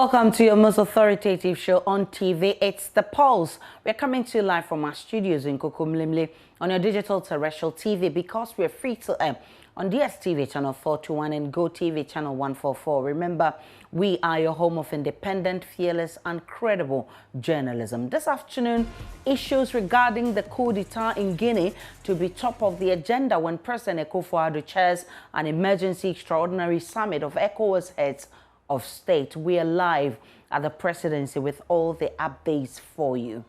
Welcome to your most authoritative show on TV. It's The Pulse. We're coming to you live from our studios in Kokomlimle on your digital terrestrial TV because we're free to air on DSTV channel 421 and GoTV channel 144. Remember, we are your home of independent, fearless, and credible journalism. This afternoon, issues regarding the coup d'etat in Guinea to be top of the agenda when President Akufo-Addo chairs an emergency extraordinary summit of ECOWAS heads of state. We are live at the presidency with all the updates for you.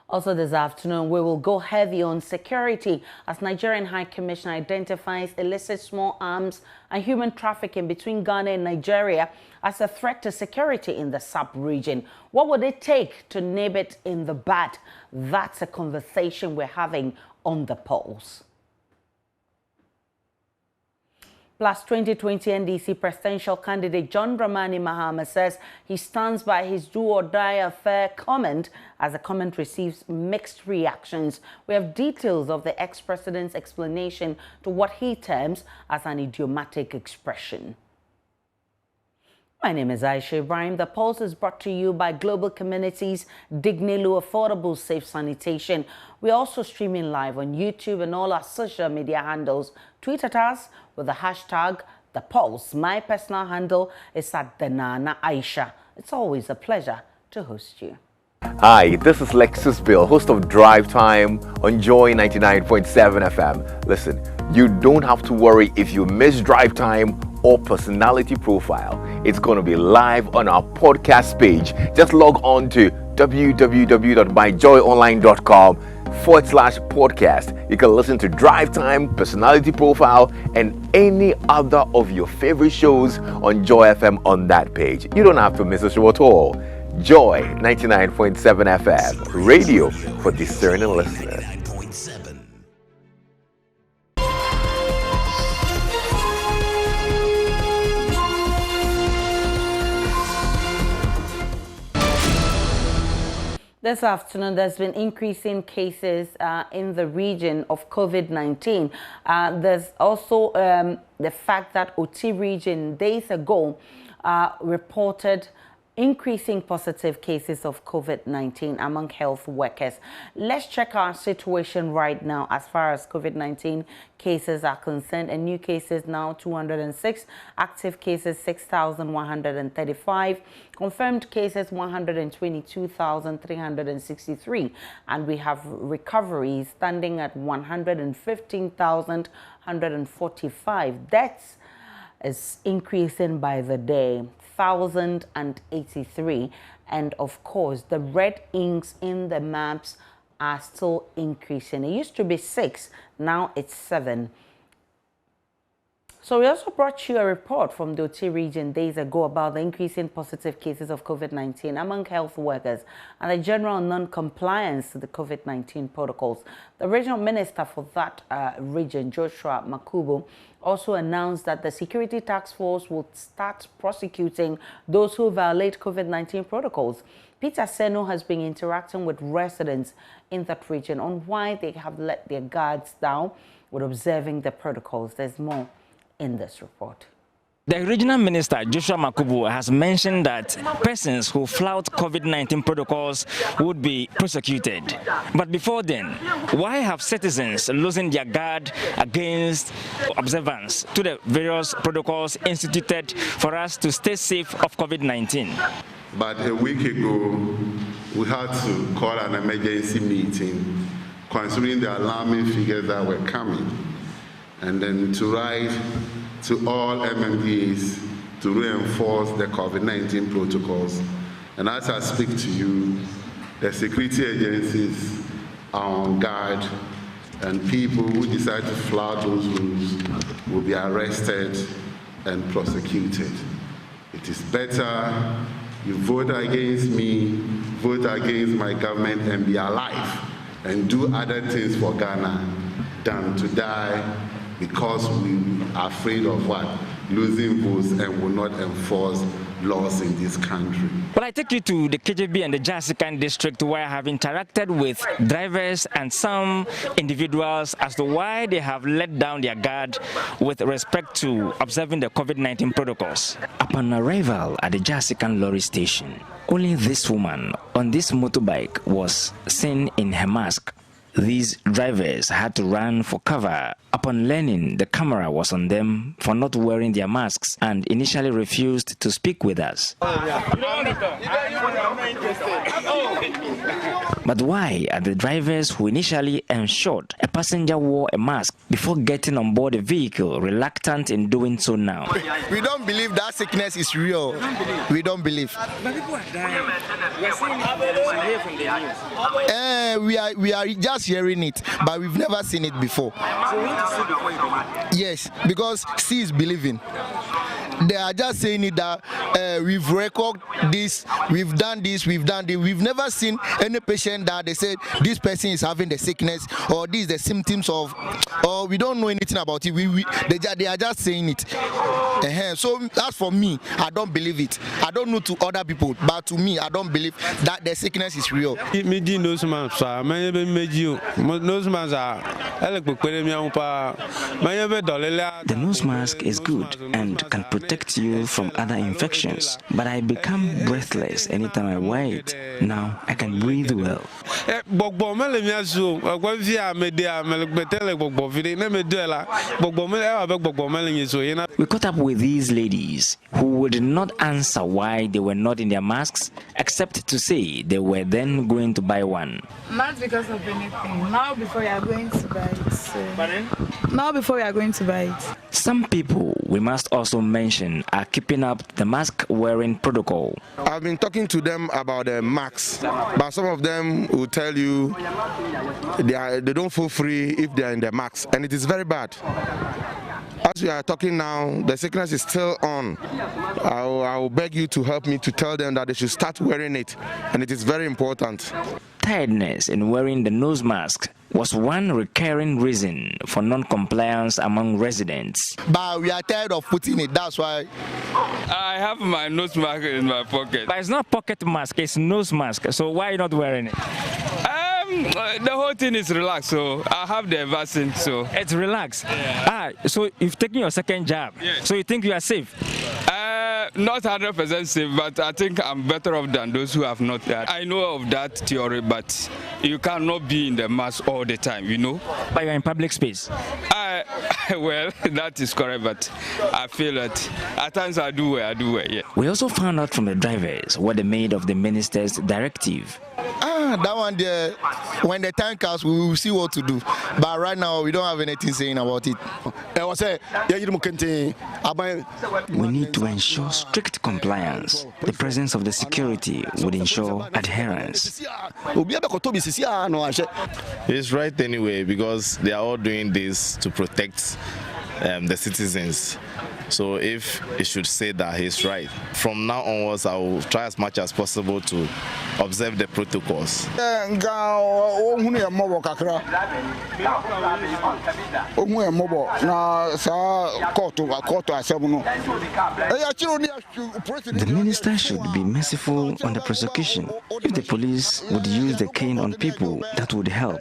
Also this afternoon, we will go heavy on security as Nigerian High Commissioner identifies illicit small arms and human trafficking between Ghana and Nigeria as a threat to security in the sub-region. What would it take to nib it in the bud? That's a conversation we're having on The Pulse. Plus, 2020 NDC presidential candidate John Dramani Mahama says he stands by his do-or-die affair comment as the comment receives mixed reactions. We have details of the ex-president's explanation to what he terms as an idiomatic expression. My name is Aisha Ibrahim. The Pulse is brought to you by Global Communities, Dignilu Affordable Safe Sanitation. We're also streaming live on YouTube and all our social media handles. Tweet at us with the hashtag The Pulse. My personal handle is at Danana Aisha. It's always a pleasure to host you. Hi, this is Lexus Bill, host of Drive Time on Joy 99.7 FM. Listen, you don't have to worry if you miss Drive Time or Personality Profile. It's going to be live on our podcast page. Just log on to www.myjoyonline.com/podcast. You can listen to Drive Time, Personality Profile, and any other of your favorite shows on Joy FM on that page. You don't have to miss a show at all. Joy 99.7 FM, radio for discerning listeners. This afternoon, there's been increasing cases in the region of COVID-19. There's also the fact that Oti region days ago reported increasing positive cases of COVID-19 among health workers. Let's check our situation right now as far as COVID-19 cases are concerned. And new cases now 206, active cases 6,135, confirmed cases 122,363, and we have recoveries standing at 115,145. Deaths is increasing by the day, 1,083, and of course the red inks in the maps are still increasing. It used to be 6, now it's 7. So we also brought you a report from the Oti region days ago about the increasing positive cases of COVID-19 among health workers and the general non-compliance to the COVID-19 protocols. The regional minister for that region, Joshua Makubu, also announced that the security task force will start prosecuting those who violate COVID-19 protocols. Peter Seno has been interacting with residents in that region on why they have let their guards down with observing the protocols. There's more in this report. The regional minister, Joshua Makubu, has mentioned that persons who flout COVID-19 protocols would be prosecuted. But before then, why have citizens losing their guard against observance to the various protocols instituted for us to stay safe of COVID-19? But a week ago, we had to call an emergency meeting considering the alarming figures that were coming, and then to write to all MMDAs to reinforce the COVID-19 protocols. And as I speak to you, the security agencies are on guard, and people who decide to flout those rules will be arrested and prosecuted. It is better you vote against me, vote against my government, and be alive and do other things for Ghana than to die because we are afraid of what? Losing votes and will not enforce laws in this country. Well, I take you to the KJB and the Jasikan district, where I have interacted with drivers and some individuals as to why they have let down their guard with respect to observing the COVID-19 protocols. Upon arrival at the Jasikan lorry station, only this woman on this motorbike was seen in her mask. These drivers had to run for cover upon learning the camera was on them for not wearing their masks and initially refused to speak with us. But why are the drivers who initially ensured a passenger wore a mask before getting on board the vehicle reluctant in doing so now? We don't believe that sickness is real. We don't believe. But people are dying. We are just hearing it, but we've never seen it before. So we need to see before you come. Yes, because see is believing. They are just saying it that we've recorded this, we've done this, we've done this. We've never seen any patient that they said this person is having the sickness or these the symptoms of, or we don't know anything about it. They are just saying it. So as for me, I don't believe it. I don't know to other people, but to me, I don't believe that the sickness is real. The nose mask is good and can protect you from other infections, but I become breathless anytime I wear it. Now I can breathe well. We caught up with these ladies who would not answer why they were not in their masks, except to say they were then going to buy one. Not because of anything. Now before you are going to buy it. Now before we are going to buy it. Some people we must also mention are keeping up the mask wearing protocol. I've been talking to them about the masks, but some of them will tell you they don't feel free if they are in the mask, and it is very bad. As we are talking now, the sickness is still on. I will beg you to help me to tell them that they should start wearing it, and it is very important. Tiredness in wearing the nose mask was one recurring reason for non-compliance among residents. But we are tired of putting it, that's why. I have my nose mask in my pocket. But it's not pocket mask, it's nose mask. So why are you not wearing it? The whole thing is relaxed, so I have the vaccine, so It's relaxed. Yeah. So you've taken your second jab. Yeah. So you think you are safe? not 100% safe, but I think I'm better off than those who have not. I know of that theory, but you cannot be in the mask all the time, you know. But you're in public space. Well, that is correct, but I feel that at times I do well, yeah. We also found out from the drivers what they made of the minister's directive. That one there, when the time comes, we will see what to do. But right now, we don't have anything saying about it. We need to ensure strict compliance. The presence of the security would ensure adherence. It's right anyway, because they are all doing this to protect the citizens. So if it should say that he's right, from now onwards I will try as much as possible to observe the protocols. The minister should be merciful on the prosecution. If the police would use the cane on people, that would help.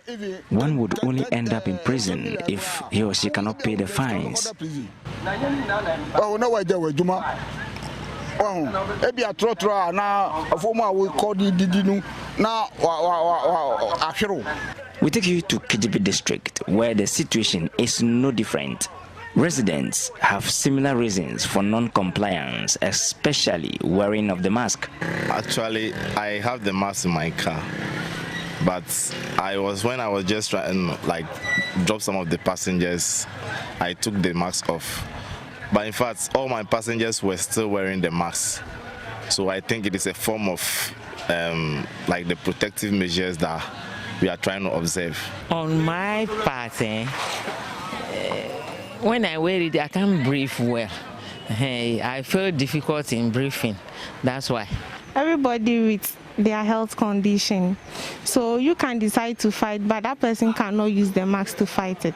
One would only end up in prison if he or she cannot pay the fines. Oh, no, I do. Maybe a trotra now, a former will call the now. We take you to KJB district, where the situation is no different. Residents have similar reasons for non-compliance, especially wearing of the mask. Actually, I have the mask in my car, but when I was just trying to drop some of the passengers, I took the mask off. But in fact, all my passengers were still wearing the mask. So I think it is a form of the protective measures that we are trying to observe. On my part, when I wear it, I can't breathe well. I feel difficult in breathing. That's why. Everybody with their health condition. So you can decide to fight, but that person cannot use the mask to fight it.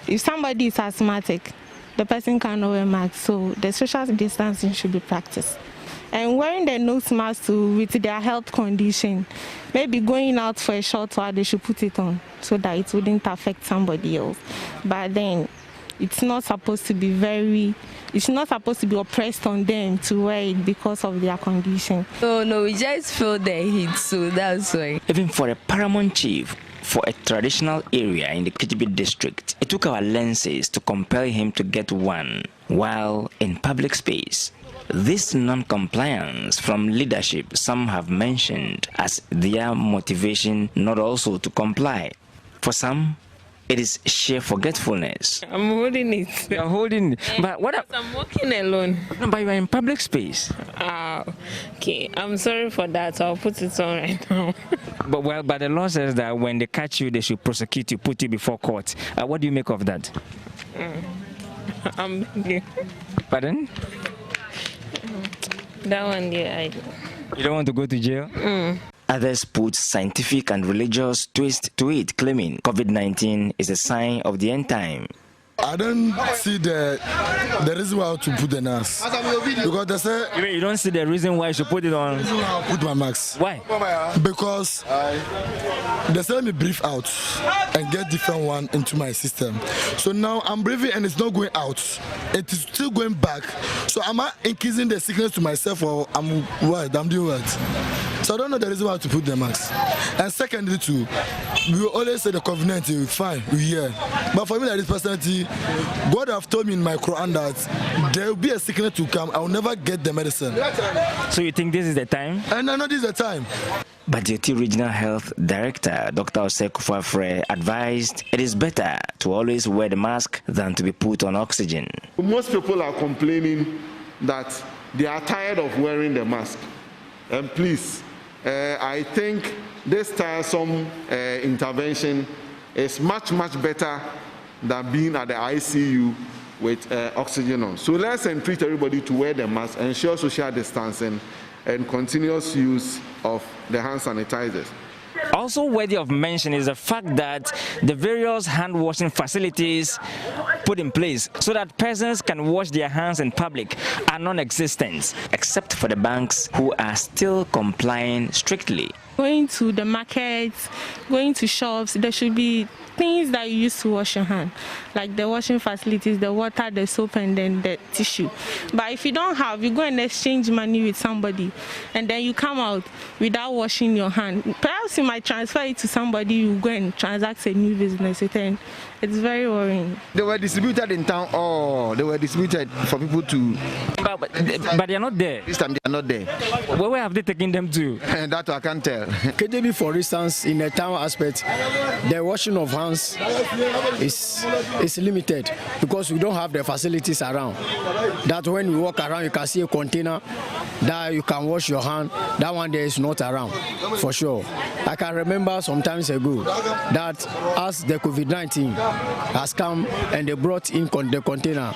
If somebody is asthmatic, the person cannot wear mask, so the social distancing should be practiced. And wearing the nose mask too, with their health condition, maybe going out for a short while, they should put it on so that it wouldn't affect somebody else. But then it's not supposed to be oppressed on them to wear it because of their condition. No, we just feel the heat, so that's why. Even for a paramount chief for a traditional area in the KGB district, it took our lenses to compel him to get one while in public space. This non-compliance from leadership, some have mentioned as their motivation not also to comply. For some, it is sheer forgetfulness. I'm holding it. You're holding it. But what? I'm walking alone. No, but you're in public space. Okay, I'm sorry for that. I'll put it on right now. But the law says that when they catch you, they should prosecute you, put you before court. What do you make of that? I'm Pardon? That one, yeah, You don't want to go to jail? Others put scientific and religious twist to it, claiming COVID-19 is a sign of the end time. I don't see the reason why to put the mask. Because they say... You don't see the reason why you should put it on? Put my mask. Why? Because they say me breathe out and get different one into my system. So now I'm breathing and it's not going out. It is still going back. So am I increasing the sickness to myself or I'm doing what? So I don't know the reason why to put the mask. And secondly too, we always say the COVID-19, fine, we hear. But for me like this personality, God have told me in my Quran that there will be a sickness to come. I will never get the medicine. So you think this is the time? And I know this is the time. But the Regional Health Director, Dr. Osekufafre, advised it is better to always wear the mask than to be put on oxygen. Most people are complaining that they are tired of wearing the mask. And please, I think this tiresome intervention is much better than being at the ICU with oxygen on. So let's entreat everybody to wear the mask, ensure social distancing, and continuous use of the hand sanitizers. Also worthy of mention is the fact that the various hand washing facilities put in place so that persons can wash their hands in public are non-existent, except for the banks who are still complying strictly. Going to the markets, going to shops, there should be things that you use to wash your hand, like the washing facilities, the water, the soap, and then the tissue. But if you don't have, you go and exchange money with somebody, and then you come out without washing your hand. Perhaps you might transfer it to somebody, you go and transact a new business with them. It's very worrying. They were distributed in town, or they were distributed for people to... But they're not there. This time they are not there. Where have they taken them to? That I can't tell. KJB, for instance, in a town aspect, the washing of hands is limited because we don't have the facilities around. That when we walk around, you can see a container that you can wash your hand. That one there is not around, for sure. I can remember some times ago that as the COVID-19 has come and they brought in the container,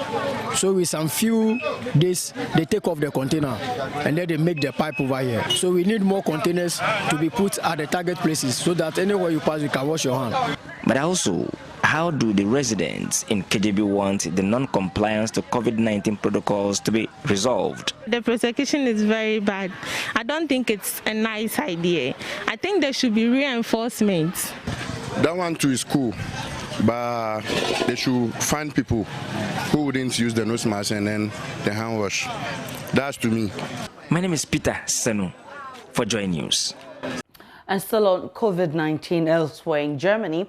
so with some few days they take off the container and then they make the pipe over here. So we need more containers to be put at the target places so that anywhere you pass you can wash your hand. But also, how do the residents in KJB want the non-compliance to COVID-19 protocols to be resolved? The prosecution is very bad. I don't think it's a nice idea. I think there should be reinforcement. That one too is cool, but they should find people who wouldn't use the nose mask and then the hand wash. That's to me. My name is Peter Senu for JoyNews. And still on COVID-19 elsewhere in Germany,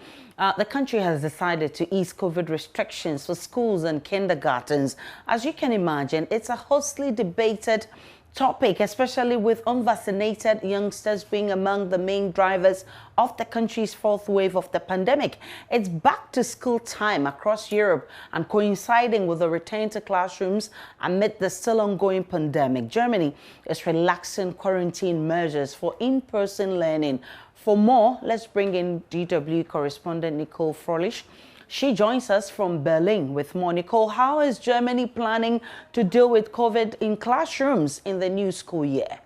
the country has decided to ease COVID restrictions for schools and kindergartens. As you can imagine, it's a hotly debated topic, especially with unvaccinated youngsters being among the main drivers of the country's fourth wave of the pandemic. It's back to school time across Europe and coinciding with the return to classrooms amid the still ongoing pandemic. Germany is relaxing quarantine measures for in-person learning. For more, let's bring in DW correspondent Nicole Froelich. She joins us from Berlin with more. Nicole, how is Germany planning to deal with COVID in classrooms in the new school year?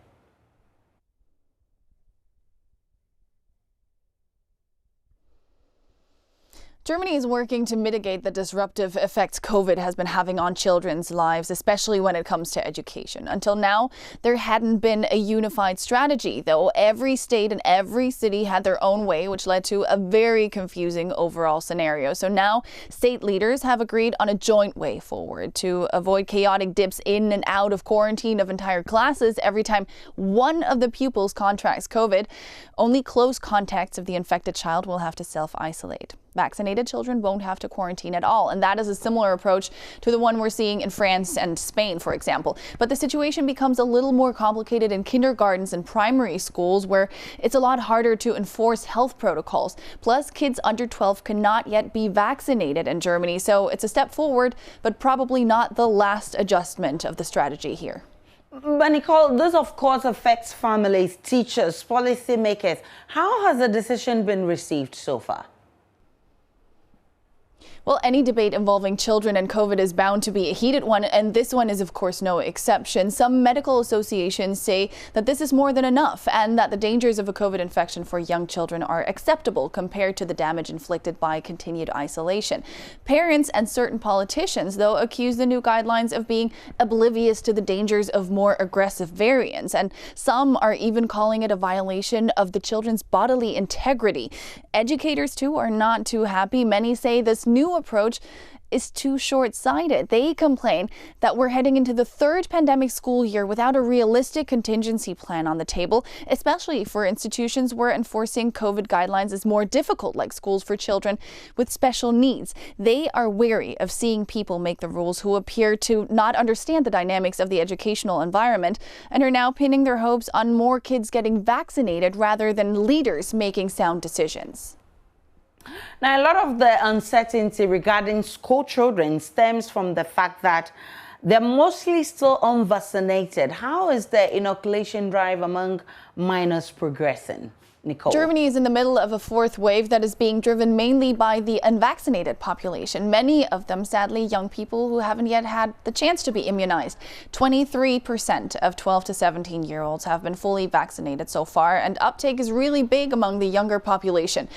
Germany is working to mitigate the disruptive effects COVID has been having on children's lives, especially when it comes to education. Until now, there hadn't been a unified strategy, though every state and every city had their own way, which led to a very confusing overall scenario. So now state leaders have agreed on a joint way forward to avoid chaotic dips in and out of quarantine of entire classes every time one of the pupils contracts COVID. Only close contacts of the infected child will have to self-isolate. Vaccinated children won't have to quarantine at all, and that is a similar approach to the one we're seeing in France and Spain, for example. But the situation becomes a little more complicated in kindergartens and primary schools, where it's a lot harder to enforce health protocols. Plus, kids under 12 cannot yet be vaccinated in Germany, so it's a step forward, but probably not the last adjustment of the strategy here. But Nicole, this of course affects families, teachers, policymakers. How has the decision been received so far? Well, any debate involving children and COVID is bound to be a heated one, and this one is, of course, no exception. Some medical associations say that this is more than enough and that the dangers of a COVID infection for young children are acceptable compared to the damage inflicted by continued isolation. Parents and certain politicians, though, accuse the new guidelines of being oblivious to the dangers of more aggressive variants, and some are even calling it a violation of the children's bodily integrity. Educators, too, are not too happy. Many say this new approach is too short-sighted. They complain that we're heading into the third pandemic school year without a realistic contingency plan on the table, especially for institutions where enforcing COVID guidelines is more difficult, like schools for children with special needs. They are wary of seeing people make the rules who appear to not understand the dynamics of the educational environment and are now pinning their hopes on more kids getting vaccinated rather than leaders making sound decisions. Now, a lot of the uncertainty regarding school children stems from the fact that they're mostly still unvaccinated. How is the inoculation drive among minors progressing? Nicole. Germany is in the middle of a fourth wave that is being driven mainly by the unvaccinated population. Many of them, sadly, young people who haven't yet had the chance to be immunized. 23% of 12 to 17-year-olds have been fully vaccinated so far, and uptake is really big among the younger population.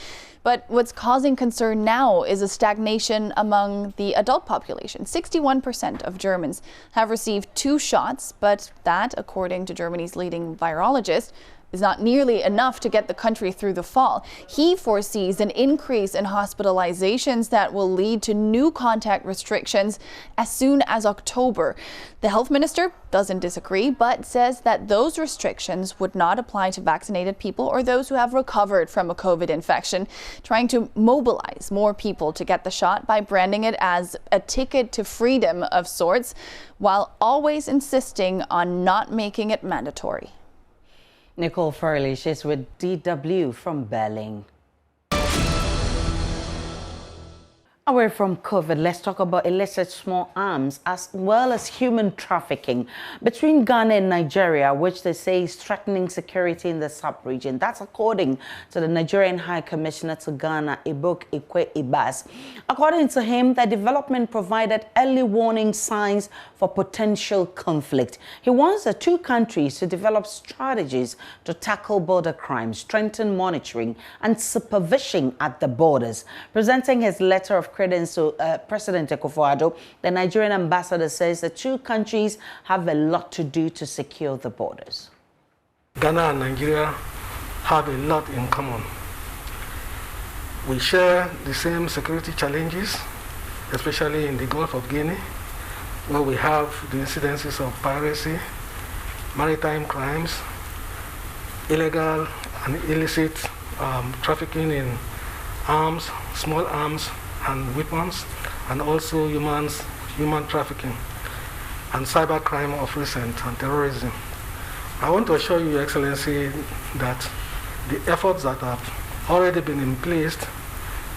But what's causing concern now is a stagnation among the adult population. 61% of Germans have received 2 shots, but that, according to Germany's leading virologist, is not nearly enough to get the country through the fall. He foresees an increase in hospitalizations that will lead to new contact restrictions as soon as October. The health minister doesn't disagree, but says that those restrictions would not apply to vaccinated people or those who have recovered from a COVID infection, trying to mobilize more people to get the shot by branding it as a ticket to freedom of sorts, while always insisting on not making it mandatory. Nicole Furley, she's with DW from Berlin. Away from COVID, let's talk about illicit small arms as well as human trafficking between Ghana and Nigeria, which they say is threatening security in the sub-region. That's according to the Nigerian High Commissioner to Ghana, Ibok Ikwe Ibas. According to him, the development provided early warning signs for potential conflict. He wants the two countries to develop strategies to tackle border crime, strengthen monitoring and supervision at the borders. Presenting his letter of credence to President Akufo-Addo, the Nigerian ambassador says the two countries have a lot to do to secure the borders. Ghana and Nigeria have a lot in common. We share the same security challenges, especially in the Gulf of Guinea, where we have the incidences of piracy, maritime crimes, illegal and illicit trafficking in arms, small arms and weapons, and also human trafficking and cyber crime of recent and terrorism. I want to assure you, Your Excellency, that the efforts that have already been in place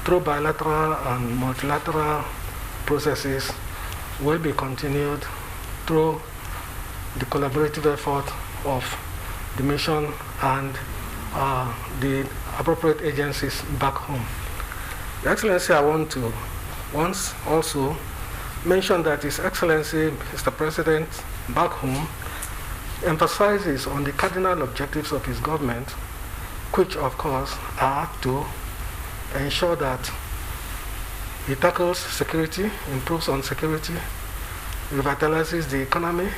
through bilateral and multilateral processes will be continued through the collaborative effort of the mission and the appropriate agencies back home. Your Excellency, I want to once also mention that His Excellency, Mr. President, back home, emphasizes on the cardinal objectives of his government, which of course are to ensure that It tackles security, improves on security, revitalizes the economy,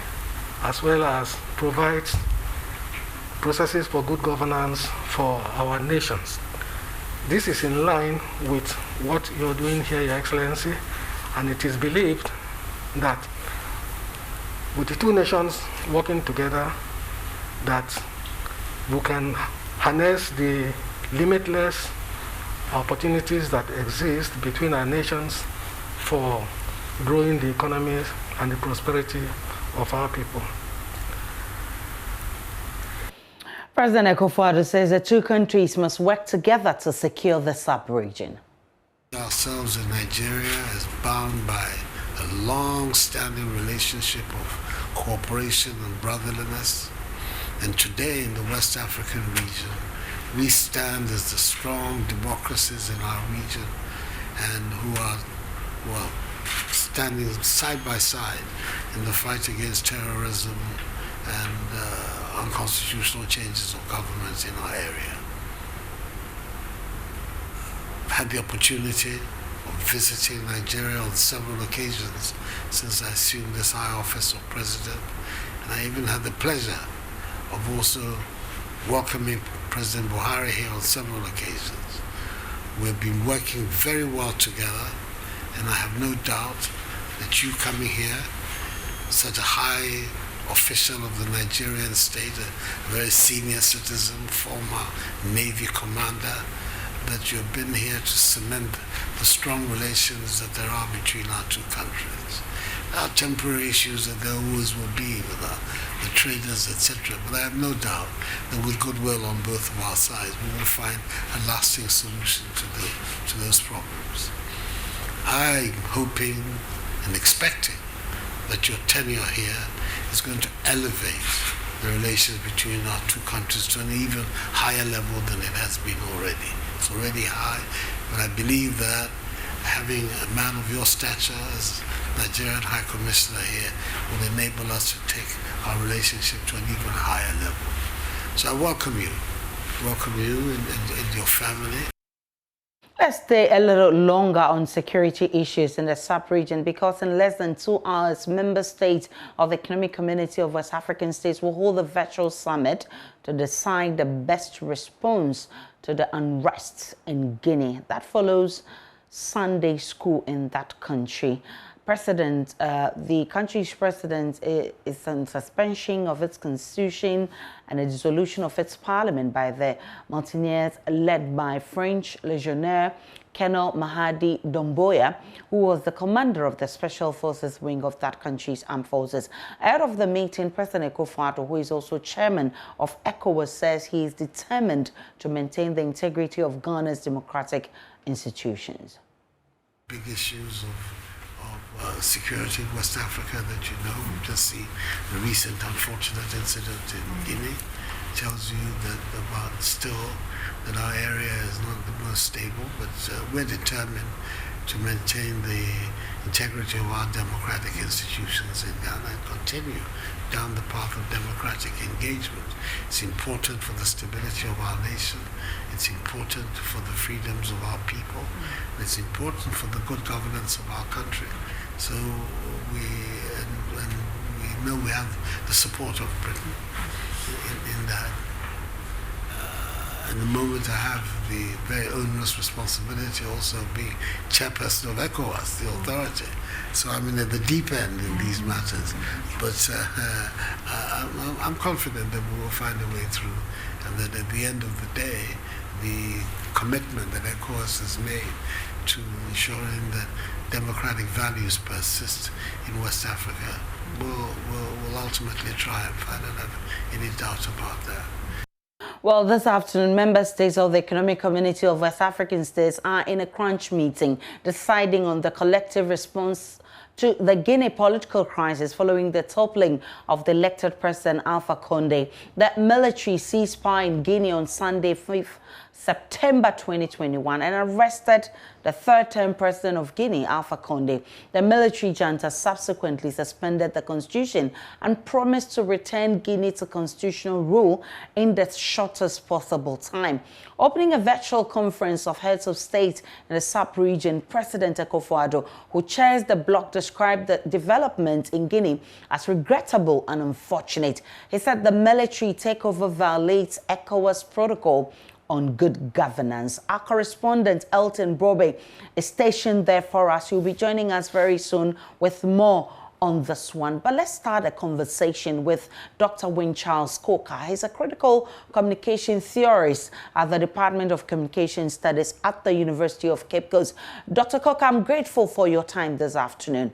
as well as provides processes for good governance for our nations. This is in line with what you're doing here, Your Excellency, and it is believed that with the two nations working together, that we can harness the limitless opportunities that exist between our nations for growing the economies and the prosperity of our people. President Akufo-Addo says the two countries must work together to secure the sub-region. Ourselves in Nigeria is bound by a long-standing relationship of cooperation and brotherliness. And today in the West African region, we stand as the strong democracies in our region and who are standing side by side in the fight against terrorism and unconstitutional changes of government in our area. I've had the opportunity of visiting Nigeria on several occasions since I assumed this high office of president, and I even had the pleasure of also welcoming President Buhari here on several occasions. We've been working very well together, and I have no doubt that you coming here, such a high official of the Nigerian state, a very senior citizen, former Navy commander, that you've been here to cement the strong relations that there are between our two countries. There are temporary issues that there always will be with the traders, etc. But I have no doubt that with goodwill on both of our sides, we will find a lasting solution to those problems. I'm hoping and expecting that your tenure here is going to elevate the relations between our two countries to an even higher level than it has been already. It's already high, but I believe that having a man of your stature as Nigerian High Commissioner here will enable us to take our relationship to an even higher level. So I welcome you and your family. Let's stay a little longer on security issues in the sub-region, because in less than 2 hours, member states of the Economic Community of West African States will hold a virtual summit to decide the best response to the unrest in Guinea. That follows Sunday school in that country. The country's president is on suspension of its constitution and a dissolution of its parliament by the mountaineers led by French legionnaire Colonel Mahadi Doumbouya, who was the commander of the Special Forces wing of that country's armed forces. Ahead of the meeting, President Akufo-Addo, who is also chairman of ECOWAS, says he is determined to maintain the integrity of Ghana's democratic institutions. Big issues of security in West Africa that you know. We've just seen the recent unfortunate incident in Guinea. Tells you that that our area is not the most stable, but we're determined to maintain the integrity of our democratic institutions in Ghana and continue down the path of democratic engagement. It's important for the stability of our nation. It's important for the freedoms of our people. It's important for the good governance of our country. So we know we have the support of Britain in that. And the moment I have the very onerous responsibility also of being chairperson of ECOWAS, the authority. So I'm in at the deep end in these matters. But I'm confident that we will find a way through, and that at the end of the day, the commitment that ECOWAS has made to ensuring that democratic values persist in West Africa will ultimately triumph. I don't have any doubt about that. Well, this afternoon, member states of the Economic Community of West African States are in a crunch meeting deciding on the collective response to the Guinea political crisis following the toppling of the elected President Alpha Condé. The military ceasefire in Guinea on Sunday, 5th September 2021, and arrested the third-term president of Guinea, Alpha Condé. The military junta subsequently suspended the constitution and promised to return Guinea to constitutional rule in the shortest possible time. Opening a virtual conference of heads of state in the sub-region, President Akufo-Addo, who chairs the bloc, described the development in Guinea as regrettable and unfortunate. He said the military takeover violates ECOWAS protocol on good governance. Our correspondent Elton Brobe is stationed there for us. He'll be joining us very soon with more on this one. But let's start a conversation with Dr. Wayne Charles Coker. He's a critical communication theorist at the Department of Communication Studies at the University of Cape Coast. Dr. Coker, I'm grateful for your time this afternoon.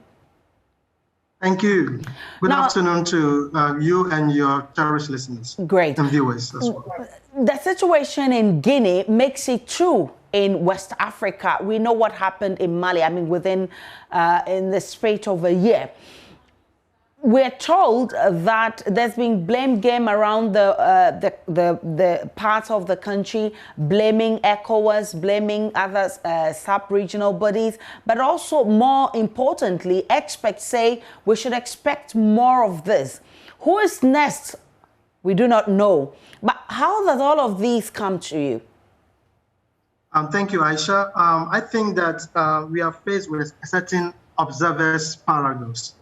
Thank you. Good afternoon to you and your cherished listeners. Great. And viewers as well. The situation in Guinea makes it true in West Africa. We know what happened in Mali, within in the space of a year. We're told that there's been blame game around the parts of the country, blaming ECOWAS, blaming other sub-regional bodies, but also more importantly, experts say we should expect more of this. Who is next? We do not know. But how does all of these come to you? Thank you, Aisha. I think that we are faced with a certain observers' paradox.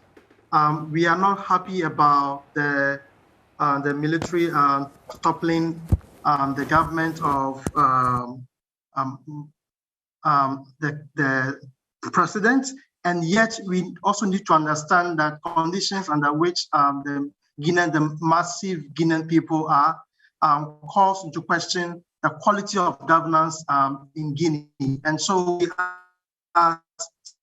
We are not happy about the military toppling the government of the president, and yet we also need to understand that conditions under which the massive Guinean people are calls into question the quality of governance in Guinea, and so we are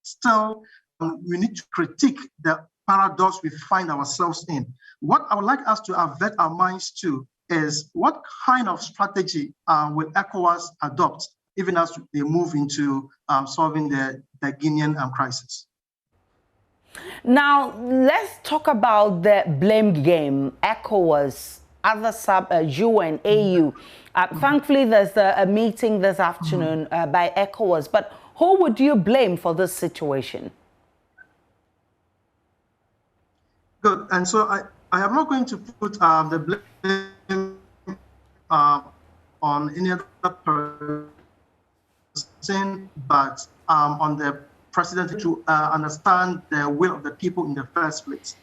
still we need to critique the paradox we find ourselves in. What I would like us to avert our minds to is what kind of strategy will ECOWAS adopt, even as they move into solving the Guinean crisis. Now, let's talk about the blame game, ECOWAS, other UN, AU. Thankfully, there's a meeting this afternoon by ECOWAS, but who would you blame for this situation? Good. And so I am not going to put the blame on any other person, but on the president to understand the will of the people in the first place.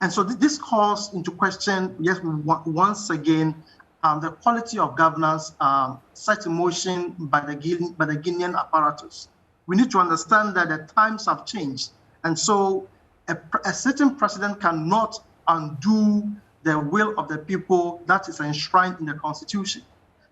And so this calls into question, yes, once again, the quality of governance set in motion by the Guinean apparatus. We need to understand that the times have changed. And so a certain president cannot undo the will of the people that is enshrined in the Constitution.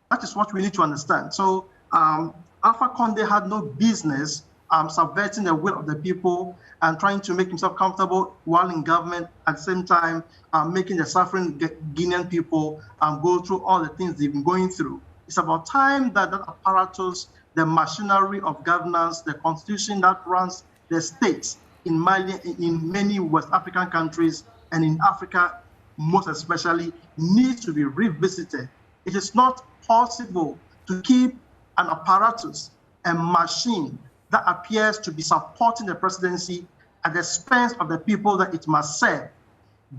That is what we need to understand. So Alpha Condé had no business subverting the will of the people and trying to make himself comfortable while in government, at the same time making the suffering Guinean people go through all the things they've been going through. It's about time that that apparatus, the machinery of governance, the constitution that runs the states in Mali, in many West African countries, and in Africa most especially, needs to be revisited. It is not possible to keep an apparatus, a machine that appears to be supporting the presidency at the expense of the people that it must serve.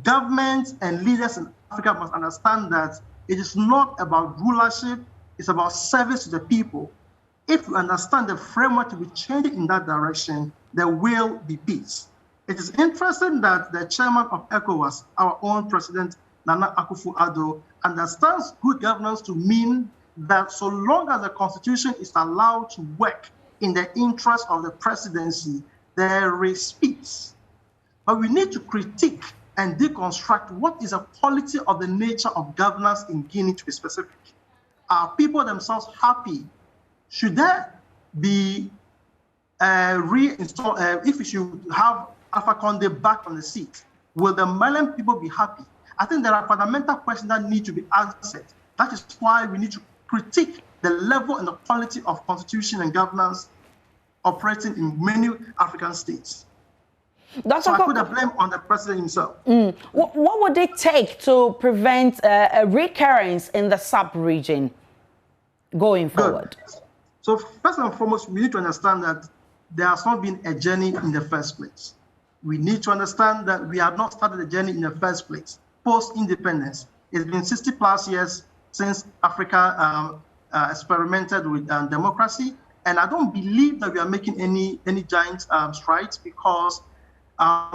Governments and leaders in Africa must understand that it is not about rulership, it's about service to the people. If we understand the framework to be changing in that direction, there will be peace. It is interesting that the chairman of ECOWAS, our own president, Nana Akufo-Addo, understands good governance to mean that so long as the constitution is allowed to work in the interest of the presidency, there is peace. But we need to critique and deconstruct what is the quality of the nature of governance in Guinea, to be specific. Are people themselves happy? Should there be if we should have Alpha Condé back on the seat, will the Malian people be happy? I think there are fundamental questions that need to be answered. That is why we need to critique the level and the quality of constitution and governance operating in many African states. So I put the blame on the president himself. What would it take to prevent a recurrence in the sub-region going forward? So first and foremost, we need to understand that there has not been a journey in the first place. We need to understand that we have not started a journey in the first place. Post-independence, it's been 60 plus years since Africa experimented with democracy. And I don't believe that we are making any giant strides because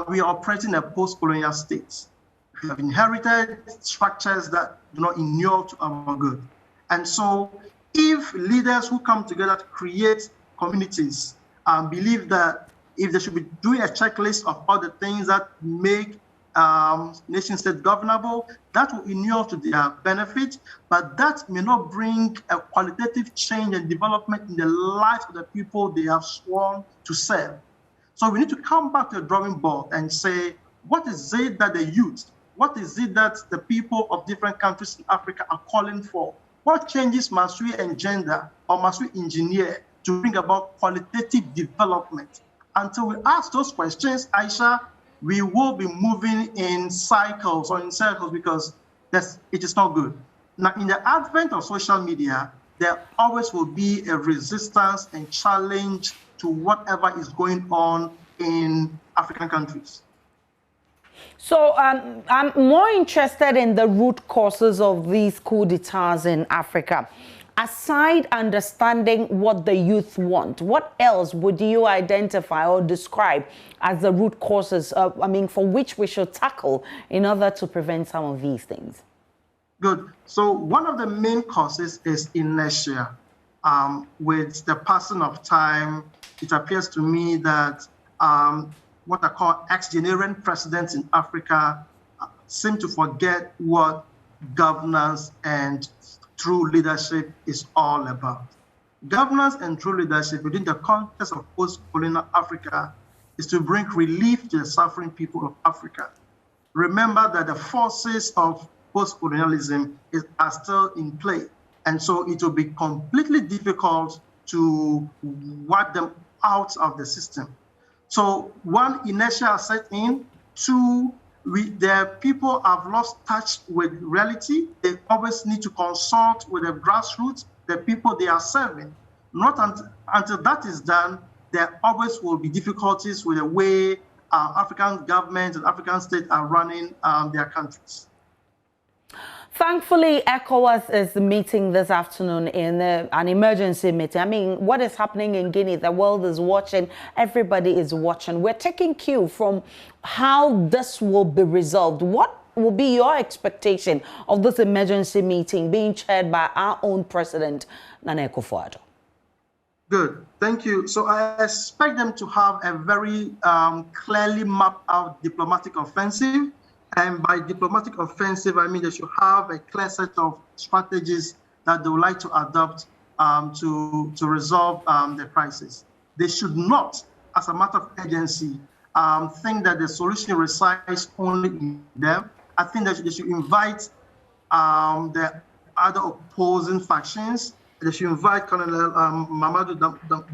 we are operating a post-colonial state. We have inherited structures that do not inure to our good. And so if leaders who come together to create communities believe that if they should be doing a checklist of all the things that make nation state governable, that will inure to their benefit, but that may not bring a qualitative change and development in the lives of the people they have sworn to serve. So we need to come back to the drawing board and say, what is it that the youth, what is it that the people of different countries in Africa are calling for? What changes must we engender or must we engineer to bring about qualitative development? Until we ask those questions, Aisha, we will be moving in cycles or in circles because it is not good. Now, in the advent of social media, there always will be a resistance and challenge to whatever is going on in African countries. So I'm more interested in the root causes of these coups d'etats in Africa. Aside understanding what the youth want, what else would you identify or describe as the root causes, for which we should tackle in order to prevent some of these things? Good. So one of the main causes is inertia. With the passing of time, it appears to me that what I call ex-generation presidents in Africa seem to forget what governance and true leadership is all about. Governance and true leadership within the context of post-colonial Africa is to bring relief to the suffering people of Africa. Remember that the forces of post-colonialism are still in play. And so it will be completely difficult to wipe them out of the system. So one, inertia has set in. Two, the people have lost touch with reality. They always need to consult with the grassroots, the people they are serving. Not until that is done, there always will be difficulties with the way African governments and African states are running their countries. Thankfully, ECOWAS is meeting this afternoon in an emergency meeting. What is happening in Guinea, the world is watching, everybody is watching. We're taking cue from how this will be resolved. What will be your expectation of this emergency meeting being chaired by our own president, Nana Akufo-Addo? Good, thank you. So I expect them to have a very clearly mapped out diplomatic offensive. And by diplomatic offensive, I mean they should have a clear set of strategies that they would like to adopt to resolve the crisis. They should not, as a matter of urgency, think that the solution resides only in them. I think that they should invite the other opposing factions. They should invite Colonel Mamadou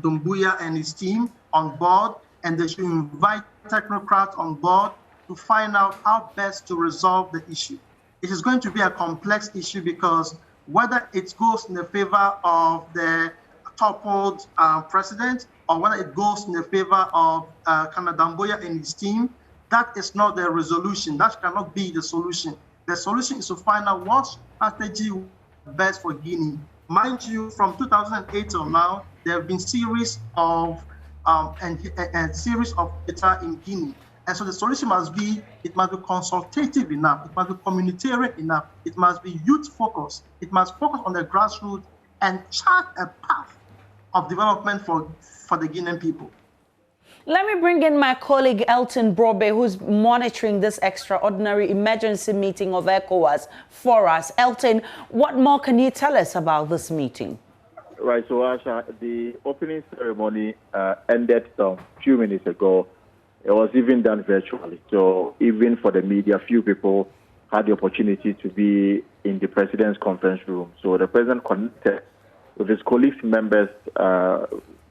Doumbouya and his team on board, and they should invite technocrats on board to find out how best to resolve the issue. It is going to be a complex issue because whether it goes in the favor of the toppled president or whether it goes in the favor of Colonel Doumbouya and his team, that is not the resolution. That cannot be the solution. The solution is to find out what strategy best for Guinea. Mind you, from 2008 till now, there have been series of series of data in Guinea. And so the solution must be, it must be consultative enough, it must be communitarian enough, it must be youth-focused, it must focus on the grassroots and chart a path of development for the Guinean people. Let me bring in my colleague Elton Brobe, who's monitoring this extraordinary emergency meeting of ECOWAS for us. Elton, what more can you tell us about this meeting? Right, so Asha, the opening ceremony ended a few minutes ago. It was even done virtually. So even for the media, few people had the opportunity to be in the president's conference room. So the president connected with his colleagues, members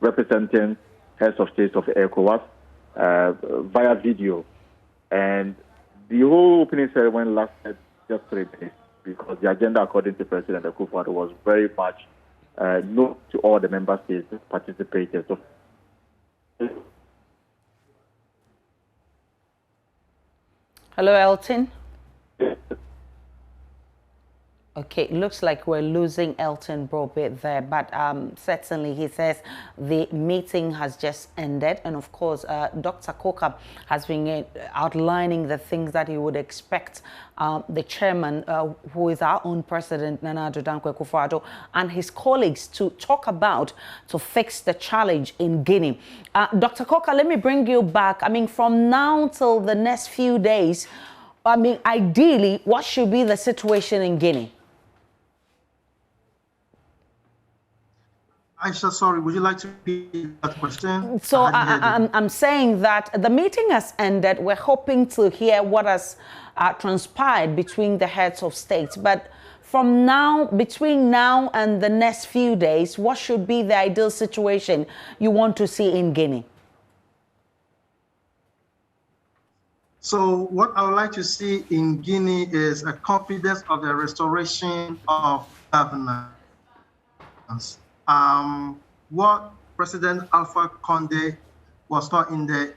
representing heads of states of ECOWAS, via video. And the whole opening ceremony lasted just 3 days because the agenda, according to President Akufo-Addo, was very much known to all the member states that participated. So, hello, Elton. Okay, looks like we're losing Elton Brobe there, but certainly he says the meeting has just ended, and of course Dr. Kokam has been outlining the things that he would expect the chairman, who is our own president, Nana Addo Dankwa Akufo-Addo, and his colleagues to talk about to fix the challenge in Guinea. Dr. Kokam, let me bring you back. I mean, from now till the next few days, I mean, ideally, what should be the situation in Guinea? Aisha, sorry, would you like to repeat that question? So I'm saying that the meeting has ended. We're hoping to hear what has transpired between the heads of states. But from now, between now and the next few days, what should be the ideal situation you want to see in Guinea? So what I would like to see in Guinea is a confidence of the restoration of governance. What President Alpha Condé was not in the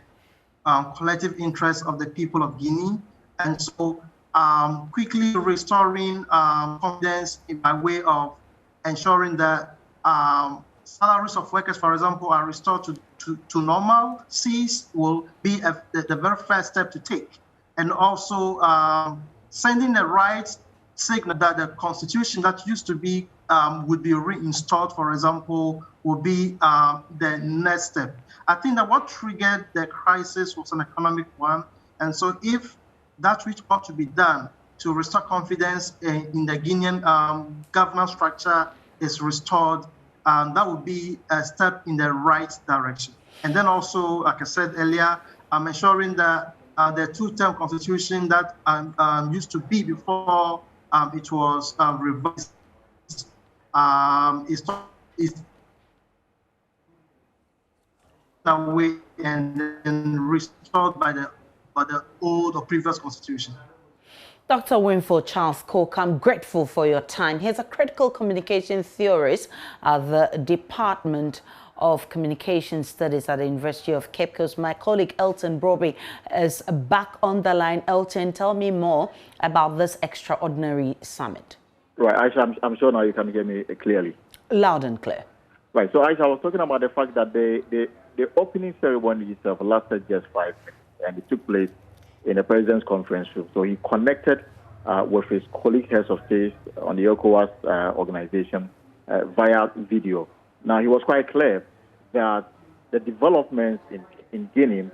collective interest of the people of Guinea, and so quickly restoring confidence by way of ensuring that salaries of workers, for example, are restored to normalcies will be the very first step to take, and also sending the right signal that the constitution that used to be would be reinstalled, for example, would be the next step. I think that what triggered the crisis was an economic one. And so if that which ought to be done to restore confidence in the Guinean governance structure is restored, that would be a step in the right direction. And then also, like I said earlier, ensuring that the two-term constitution that used to be before it was revised is away and restored by the old or previous constitution. Dr. Winford Charles Cook, I'm grateful for your time. He's a critical communication theorist at the Department of Communication Studies at the University of Cape Coast. My colleague Elton Brobe is back on the line. Elton, tell me more about this extraordinary summit. Right, Aisha, I'm sure now you can hear me clearly. Loud and clear. Right, so Aisha, I was talking about the fact that the opening ceremony itself lasted just 5 minutes, and it took place in the president's conference room. So he connected with his colleague heads of state on the ECOWAS organization via video. Now, he was quite clear that the developments in Guinea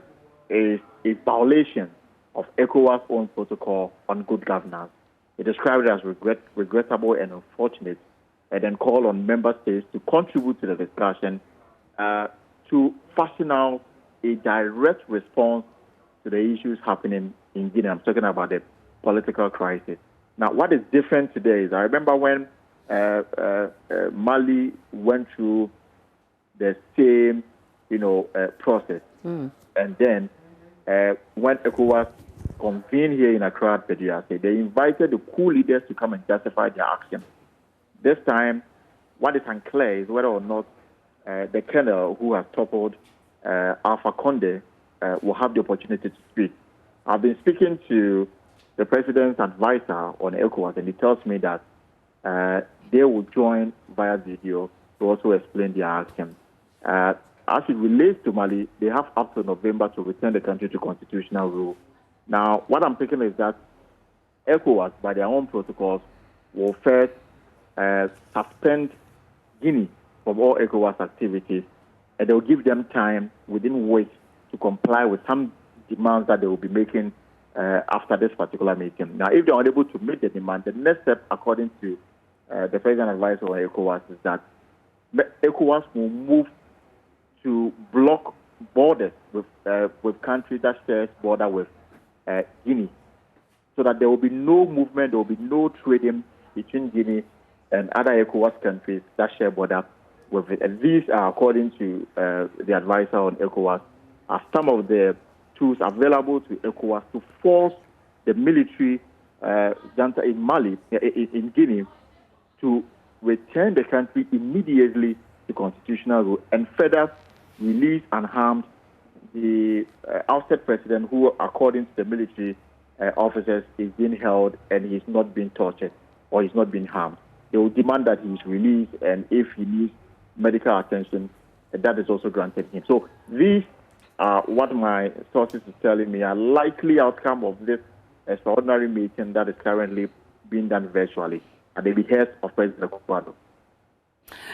is a violation of ECOWAS' own protocol on good governance. He described it as regrettable and unfortunate, and then called on member states to contribute to the discussion to fashion out a direct response to the issues happening in Guinea. I'm talking about the political crisis. Now, what is different today is I remember when Mali went through the same, process, and then when ECOWAS convened here in Accra, they invited the coup leaders to come and justify their action. This time, what is unclear is whether or not the colonel who has toppled Alpha Condé will have the opportunity to speak. I've been speaking to the president's advisor on ECOWAS, and he tells me that they will join via video to also explain their action. As it relates to Mali, they have up to November to return the country to constitutional rule. Now, what I'm thinking is that ECOWAS, by their own protocols, will first suspend Guinea from all ECOWAS activities, and they'll give them time within which to comply with some demands that they will be making after this particular meeting. Now, if they are unable to meet the demand, the next step, according to the president advisor on ECOWAS, is that ECOWAS will move to block borders with countries that share border with Guinea, so that there will be no movement, there will be no trading between Guinea and other ECOWAS countries that share border with it. And these are, according to the advisor on ECOWAS, are some of the tools available to ECOWAS to force the military junta in Mali, in Guinea, to return the country immediately to constitutional rule and further release unharmed the ousted president, who, according to the military officers, is being held and he's not being tortured or he's not being harmed. They will demand that he is released, and if he needs medical attention, that is also granted him. So these are what my sources are telling me are likely outcome of this extraordinary meeting that is currently being done virtually at the behest of President Akufo-Addo.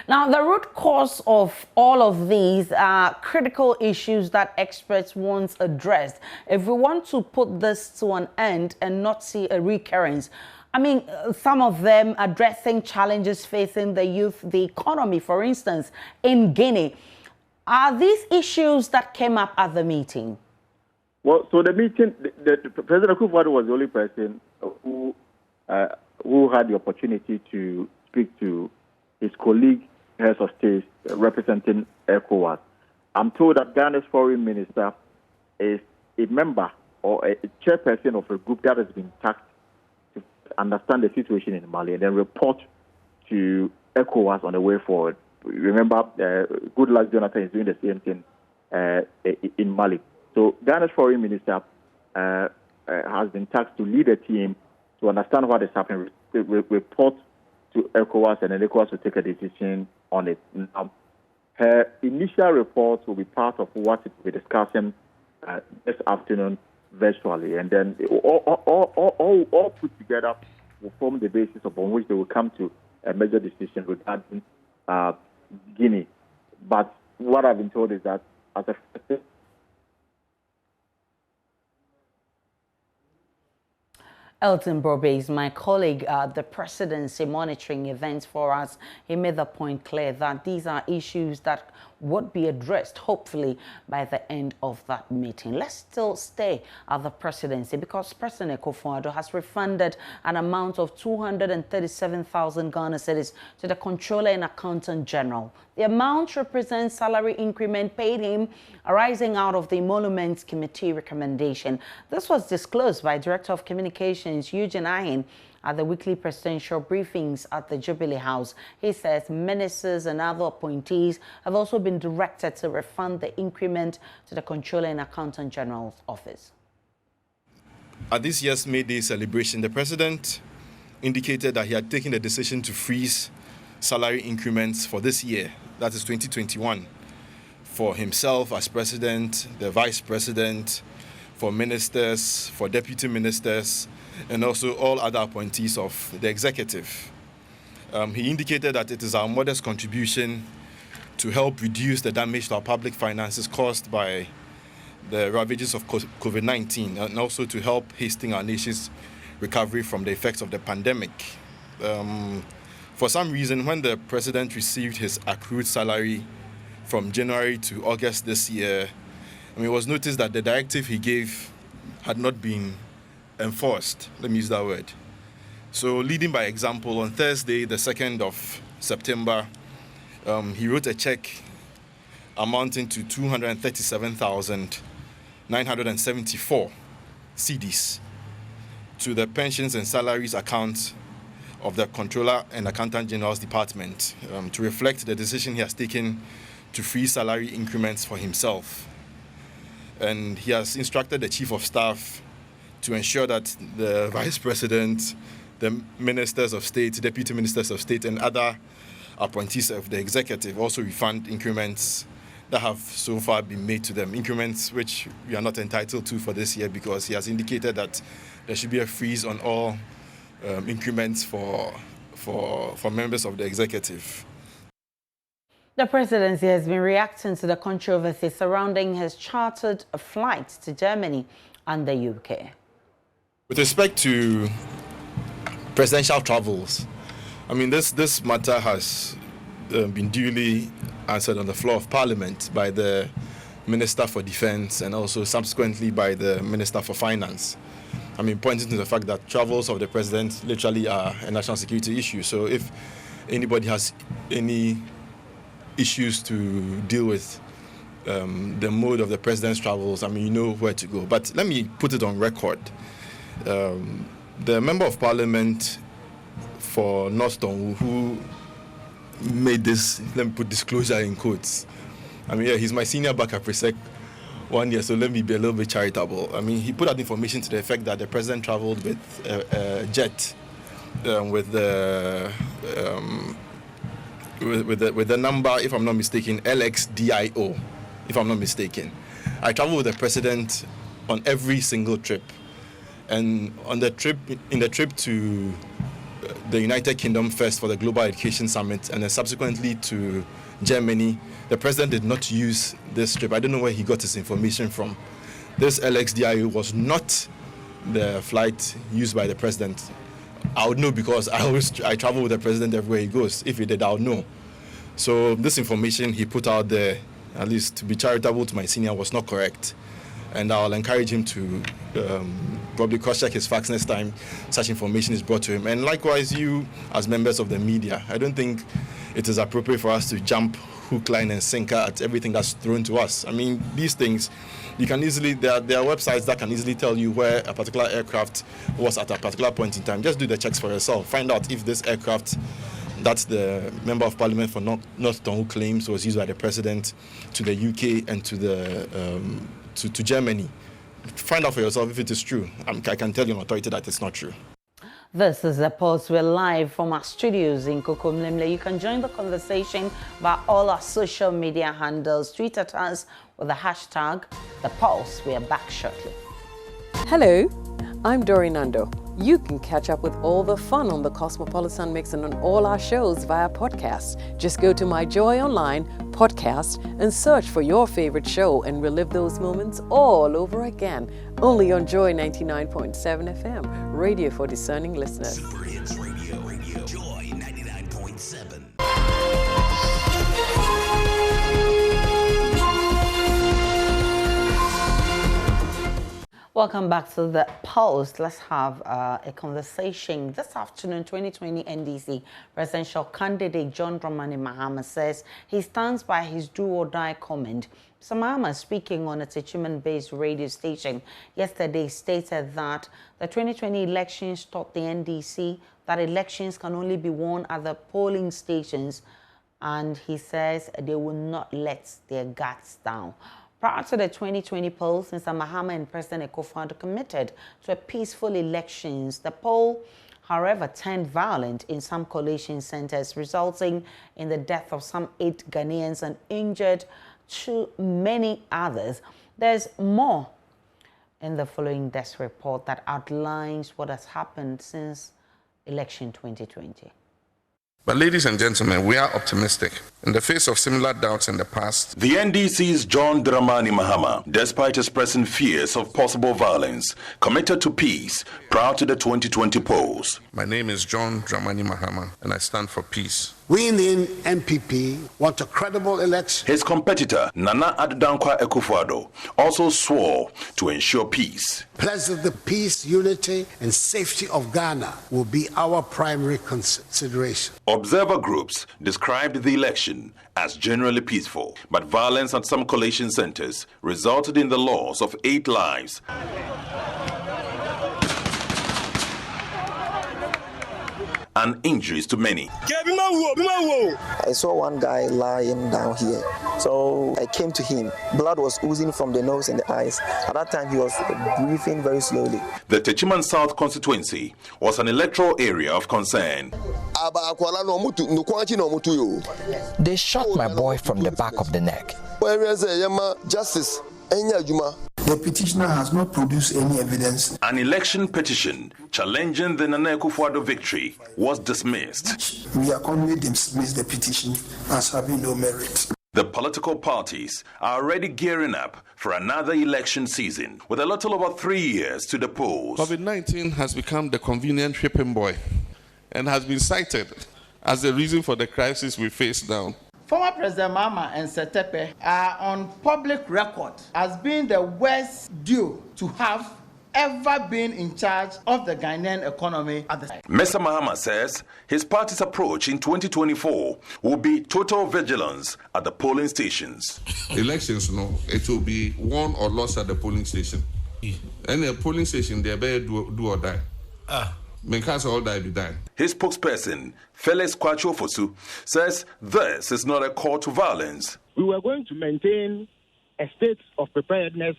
Now, the root cause of all of these are critical issues that experts once addressed. If we want to put this to an end and not see a recurrence, I mean, some of them addressing challenges facing the youth, the economy, for instance, in Guinea. Are these issues that came up at the meeting? Well, so the meeting, President Akufo-Addo was the only person who had the opportunity to speak to his colleague, heads of state, representing ECOWAS. I'm told that Ghana's foreign minister is a member or a chairperson of a group that has been tasked to understand the situation in Mali and then report to ECOWAS on the way forward. Remember, Goodluck Jonathan is doing the same thing in Mali. So Ghana's foreign minister has been tasked to lead a team to understand what is happening, report to ECOWAS, and then ECOWAS will take a decision on it. Now, her initial report will be part of what we're discussing this afternoon virtually, and then all put together will form the basis upon which they will come to a major decision regarding Guinea. But what I've been told is that as a Elton Brobe is my colleague at the presidency monitoring events for us. He made the point clear that these are issues that would be addressed, hopefully, by the end of that meeting. Let's still stay at the presidency because President Akufo-Addo has refunded an amount of 237,000 Ghana cedis to the Controller and Accountant General. The amount represents salary increment paid him arising out of the Emoluments Committee recommendation. This was disclosed by Director of Communications Eugene Ahin at the weekly presidential briefings at the Jubilee House. He says ministers and other appointees have also been directed to refund the increment to the Controller and Accountant General's office. At this year's May Day celebration, the President indicated that he had taken the decision to freeze salary increments for this year, that is 2021, for himself as President, the Vice President, for ministers, for deputy ministers, and also all other appointees of the executive. He indicated that it is our modest contribution to help reduce the damage to our public finances caused by the ravages of COVID-19 and also to help hasten our nation's recovery from the effects of the pandemic. For some reason, when the President received his accrued salary from January to August this year, it was noticed that the directive he gave had not been enforced, let me use that word. So leading by example, on Thursday, the 2nd of September, he wrote a check amounting to 237,974 cedis to the pensions and salaries account of the Controller and Accountant General's Department to reflect the decision he has taken to freeze salary increments for himself. And he has instructed the Chief of Staff to ensure that the Vice President, the Ministers of State, Deputy Ministers of State, and other appointees of the executive also refund increments that have so far been made to them, increments which we are not entitled to for this year because he has indicated that there should be a freeze on all increments for members of the executive. The presidency has been reacting to the controversy surrounding his chartered flights to Germany and the UK. With respect to presidential travels, this matter has been duly answered on the floor of Parliament by the Minister for Defence and also subsequently by the Minister for Finance. Pointing to the fact that travels of the president literally are a national security issue. So if anybody has any issues to deal with the mode of the president's travels, I mean, you know where to go. But let me put it on record. The member of parliament for North Tongu who made this, let me put disclosure in quotes. I mean, yeah, he's my senior back at Presec 1 year, so let me be a little bit charitable. I mean, he put out information to the effect that the president traveled with a jet with the number, if I'm not mistaken, LXDIO, if I'm not mistaken. I traveled with the president on every single trip. And on the trip, to the United Kingdom first for the Global Education Summit, and then subsequently to Germany, the president did not use this trip. I don't know where he got his information from. This LXDIO was not the flight used by the president. I would know because I travel with the president everywhere he goes. If he did, I would know. So this information he put out there, at least to be charitable to my senior, was not correct. And I'll encourage him to probably cross-check his facts next time such information is brought to him. And likewise, you, as members of the media, I don't think it is appropriate for us to jump hook, line, and sinker at everything that's thrown to us. I mean, these things, you can easily, there are websites that can easily tell you where a particular aircraft was at a particular point in time. Just do the checks for yourself. Find out if this aircraft that the member of parliament for North Tongu claims was used by the president to the UK and to the to Germany. Find out for yourself if it is true. I can tell you on authority that it's not true. This is The Pulse. We're live from our studios in Kokomlemle. You can join the conversation by all our social media handles. Tweet at us with the hashtag The Pulse. We are back shortly. Hello, I'm Dori Nando. You can catch up with all the fun on the Cosmopolitan Mix and on all our shows via podcast. Just go to My Joy Online podcast and search for your favorite show and relive those moments all over again. Only on Joy 99.7 FM, radio for discerning listeners. Super Hits Radio, Joy 99.7. Welcome back to The Pulse. Let's have a conversation. This afternoon, 2020 NDC presidential candidate John Dramani Mahama says he stands by his do-or-die comment. Mr. Mahama, speaking on a Techiman-based radio station yesterday, stated that the 2020 elections taught the NDC that elections can only be won at the polling stations, and he says they will not let their guards down. Prior to the 2020 polls, Mr. Mahama and President Akufo-Addo committed to a peaceful elections. The poll, however, turned violent in some collation centers, resulting in the death of some 8 Ghanaians and injured too many others. There's more in the following desk report that outlines what has happened since election 2020. But ladies and gentlemen, we are optimistic. In the face of similar doubts in the past, the NDC's John Dramani Mahama, despite expressing fears of possible violence, committed to peace prior to the 2020 polls. My name is John Dramani Mahama, and I stand for peace. We in the NPP want a credible election. His competitor, Nana Addo Dankwa Akufo-Addo, also swore to ensure peace. Pledge that the peace, unity, and safety of Ghana will be our primary consideration. Observer groups described the election as generally peaceful, but violence at some collation centers resulted in the loss of 8 lives. And injuries to many. I saw one guy lying down here, so I came to him. Blood was oozing from the nose and the eyes. At that time, he was breathing very slowly. The Techiman South constituency was an electoral area of concern. They shot my boy from the back of the neck. Justice. The petitioner has not produced any evidence. An election petition challenging the Nana Akufo-Addo victory was dismissed. We accordingly dismiss the petition as having no merit. The political parties are already gearing up for another election season with a little over 3 years to the polls. COVID-19 has become the convenient whipping boy and has been cited as the reason for the crisis we face now. Former President Mahama and Setepe are on public record as being the worst due to have ever been in charge of the Ghanaian economy at the time. Mr. Mahama says his party's approach in 2024 will be total vigilance at the polling stations. Elections, no, it will be won or lost at the polling station. And the polling station, they better do or die. Because all die be dying. His spokesperson, Felix Kwacho Fosu, says this is not a call to violence. We were going to maintain a state of preparedness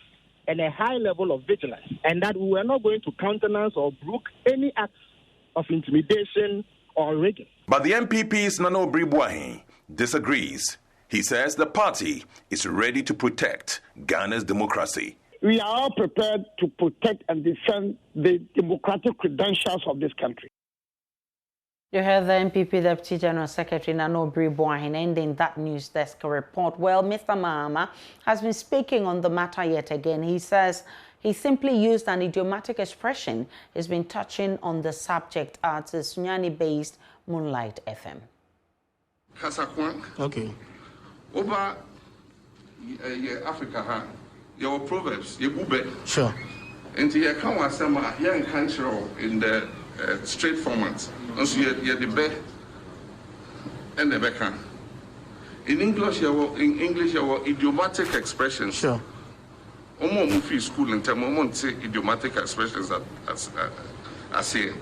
and a high level of vigilance, and that we were not going to countenance or brook any acts of intimidation or rigging. But the MPP's Nano Bribwahi disagrees. He says the party is ready to protect Ghana's democracy. We are all prepared to protect and defend the democratic credentials of this country. You heard the MPP Deputy General Secretary Nano Bribwahin ending that news desk report. Well, Mr. Mahama has been speaking on the matter yet again. He says he simply used an idiomatic expression. He's been touching on the subject at the Sunyani-based Moonlight FM. Okay. Over Africa, your proverbs, your bube. Sure. And you can't want some young country in the straight format. Also, you're the best and the back. In English, your idiomatic expressions. Sure. Omo school in terms of say idiomatic expressions as here.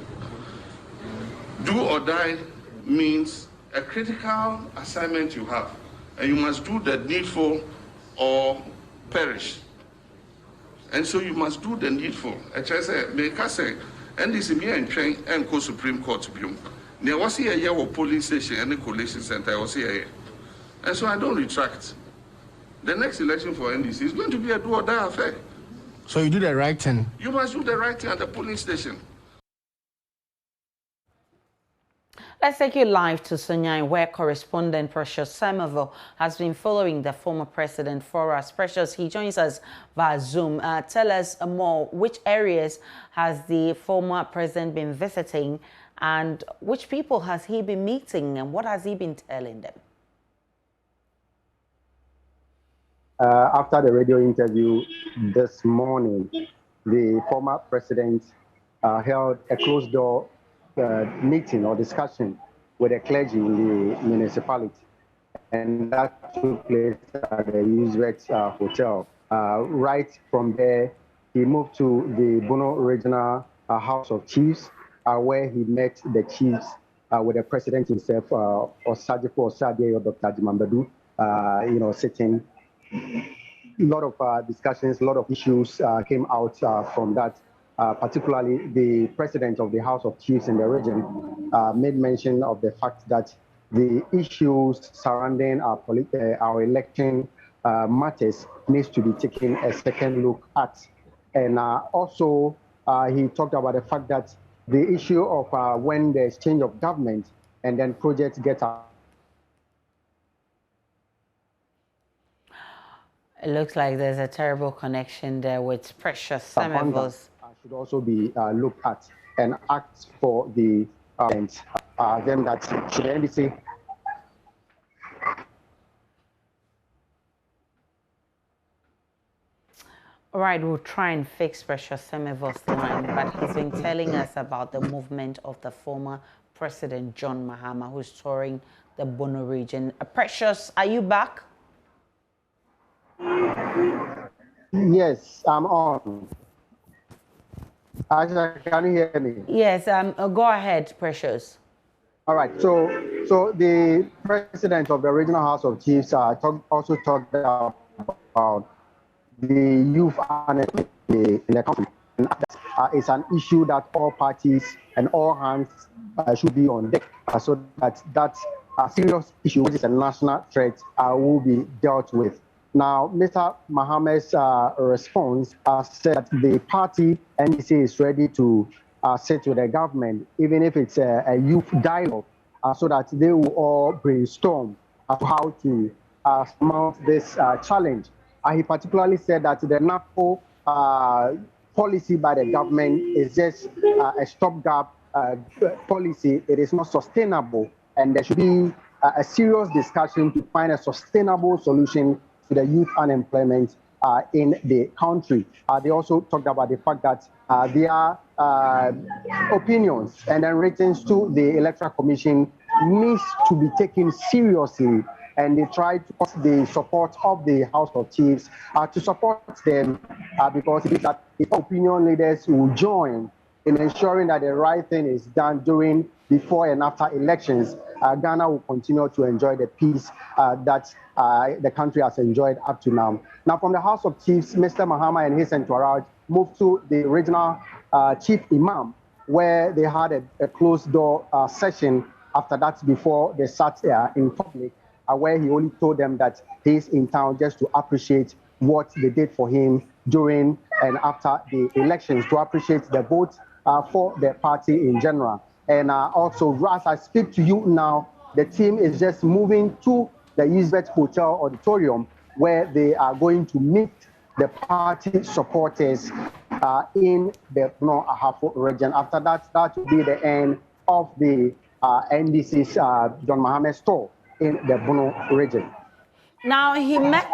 Do or die means a critical assignment you have, and you must do the needful or perish. And so you must do the needful. I say, make us say, and this is me and train and go Supreme Court to be. There was here a year of polling station and the collation center. I was here. And so I don't retract. The next election for NDC is going to be a do or die affair. So you do the right thing? You must do the right thing at the polling station. Let's take you live to Sunyani, where correspondent Precious Somerville has been following the former president for us. Precious, he joins us via Zoom. Tell us more. Which areas has the former president been visiting, and which people has he been meeting, and what has he been telling them? After the radio interview this morning, the former president held a closed-door meeting or discussion with the clergy in the municipality, and that took place at the Roosevelt Hotel. Right from there, he moved to the Bono Regional House of Chiefs, where he met the chiefs with the president himself, Osagyefo Osadie or Dr. Jimambadu, sitting. A lot of discussions, a lot of issues came out from that. Particularly the president of the House of Chiefs in the region made mention of the fact that the issues surrounding our election matters needs to be taken a second look at. And also he talked about the fact that the issue of when there's change of government and then projects get out. It looks like there's a terrible connection there with Precious Somerville's. Should also be looked at and asked for the them that should the NDC. All right, we'll try and fix Precious Somerville's line, but he's been telling us about the movement of the former President John Mahama, who's touring the Bono region. Precious, are you back? Yes, I'm on. Aisha, can you hear me? Yes, go ahead, Precious. All right, so the president of the Regional House of Chiefs also talked about the youth unemployment in the country. And it's an issue that all parties and all hands should be on deck so that serious issue, which is a national threat, will be dealt with. Now, Mr. Mahama's response said that the party NDC is ready to sit with the government, even if it's a youth dialogue, so that they will all brainstorm as to how to mount this challenge. He particularly said that the NAPO policy by the government is just a stopgap policy. It is not sustainable, and there should be a serious discussion to find a sustainable solution to the youth unemployment in the country. They also talked about the fact that their opinions and then ratings to the Electoral Commission needs to be taken seriously, and they try to get the support of the House of Chiefs to support them because it is that the opinion leaders will join in ensuring that the right thing is done during, before, and after elections. Ghana will continue to enjoy the peace that the country has enjoyed up to now. Now, from the House of Chiefs, Mr. Mahama and his entourage moved to the regional chief imam, where they had a closed-door session after that before they sat in public, where he only told them that he's in town just to appreciate what they did for him during and after the elections, to appreciate the vote for the party in general. And also, as I speak to you now, the team is just moving to the Elizabeth Hotel Auditorium, where they are going to meet the party supporters in the Ahafo region. After that, that will be the end of the NDC's John Mahama's tour in the Bono region. Now, he met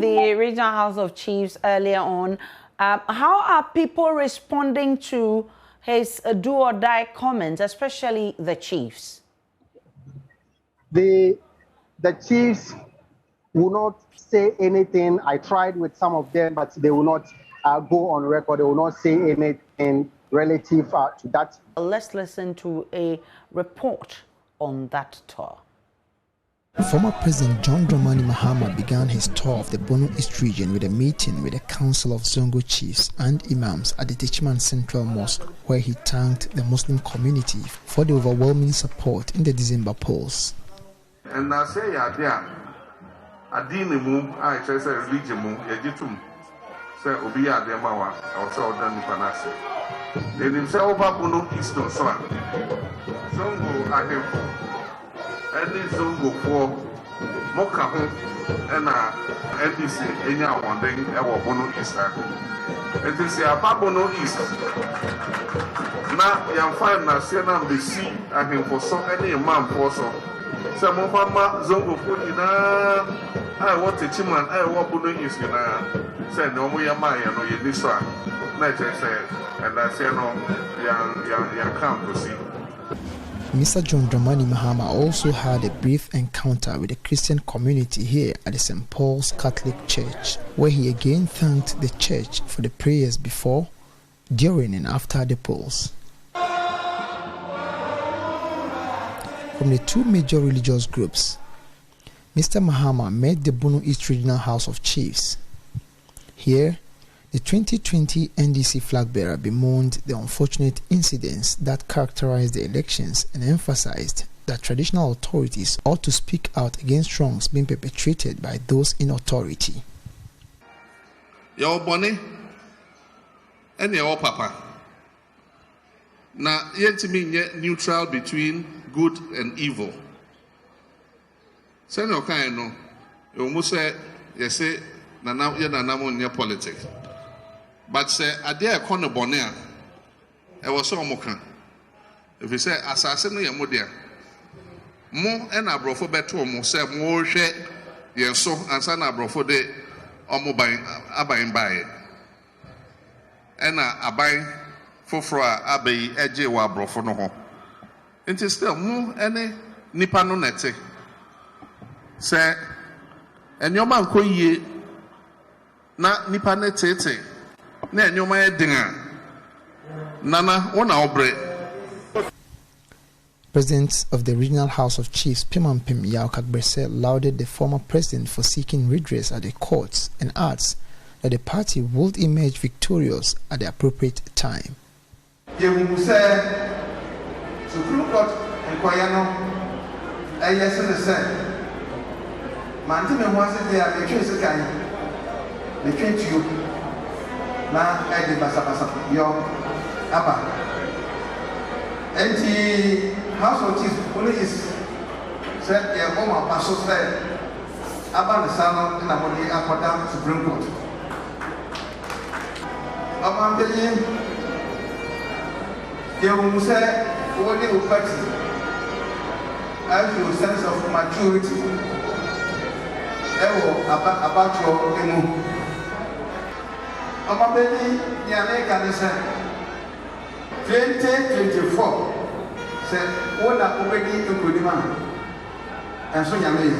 the Regional House of Chiefs earlier on. How are people responding to his do-or-die comments, especially the chiefs? The chiefs will not say anything. I tried with some of them, but they will not go on record. They will not say anything relative to that. Let's listen to a report on that tour. Former President John Dramani Mahama began his tour of the Bono East region with a meeting with the Council of Zongo Chiefs and Imams at the Tichman Central Mosque, where he thanked the Muslim community for the overwhelming support in the December polls. And I say, I didn't move, I say, religion, Yajitum, say, Obia de Mawa, or so than Panasi. They themselves over Bono East or so. Zongo, I have. Any Zongo for Mokaho and NDC, any one thing, our Bono East. It is a Bono East. Now, young fine, now, Siena, the sea, I mean, for so any man for so. Some of my Zongo for you now. I want a chiman, I want Bono East, you know. Say, no, we are my, you know, you this one. Nature said, and I say, no, young come to see. Mr. John Dramani Mahama also had a brief encounter with the Christian community here at the St. Paul's Catholic Church, where he again thanked the church for the prayers before, during and after the polls. From the two major religious groups, Mr. Mahama met the Bono East Regional House of Chiefs. Here, the 2020 NDC flag bearer bemoaned the unfortunate incidents that characterized the elections and emphasized that traditional authorities ought to speak out against wrongs being perpetrated by those in authority. Your bonny and your papa. Now, yet to be neutral between good and evil. Say no kind no. You almost say, you say, now you're not in your politics. But say, I dare call the bonnet. I was so mokan. If you say, assassin, you're more there. More and I brought for better, more say, more share, yes, so, and son I brought for the buying by. And I buy for Abbey Edge wa brought for no home. It is still more any Nipano nette. Say, and your man call ye na Nipanete. President of the Regional House of Chiefs, Pimampim Yaokakbrese, lauded the former president for seeking redress at the courts and adds that the party would emerge victorious at the appropriate time. Supreme Court and yes, in the same. Mantin was there, the train to you. Na edi basa yo apa enti House of Chiefs police said ya oma paso said aba the sano na mo di akoda Supreme Court ama mbeye ye wo say wo di party I feel sense of maturity ewo about your emu Amabedi Yameka Nessa 2024 said, what are already to Kudima? And so Yamei.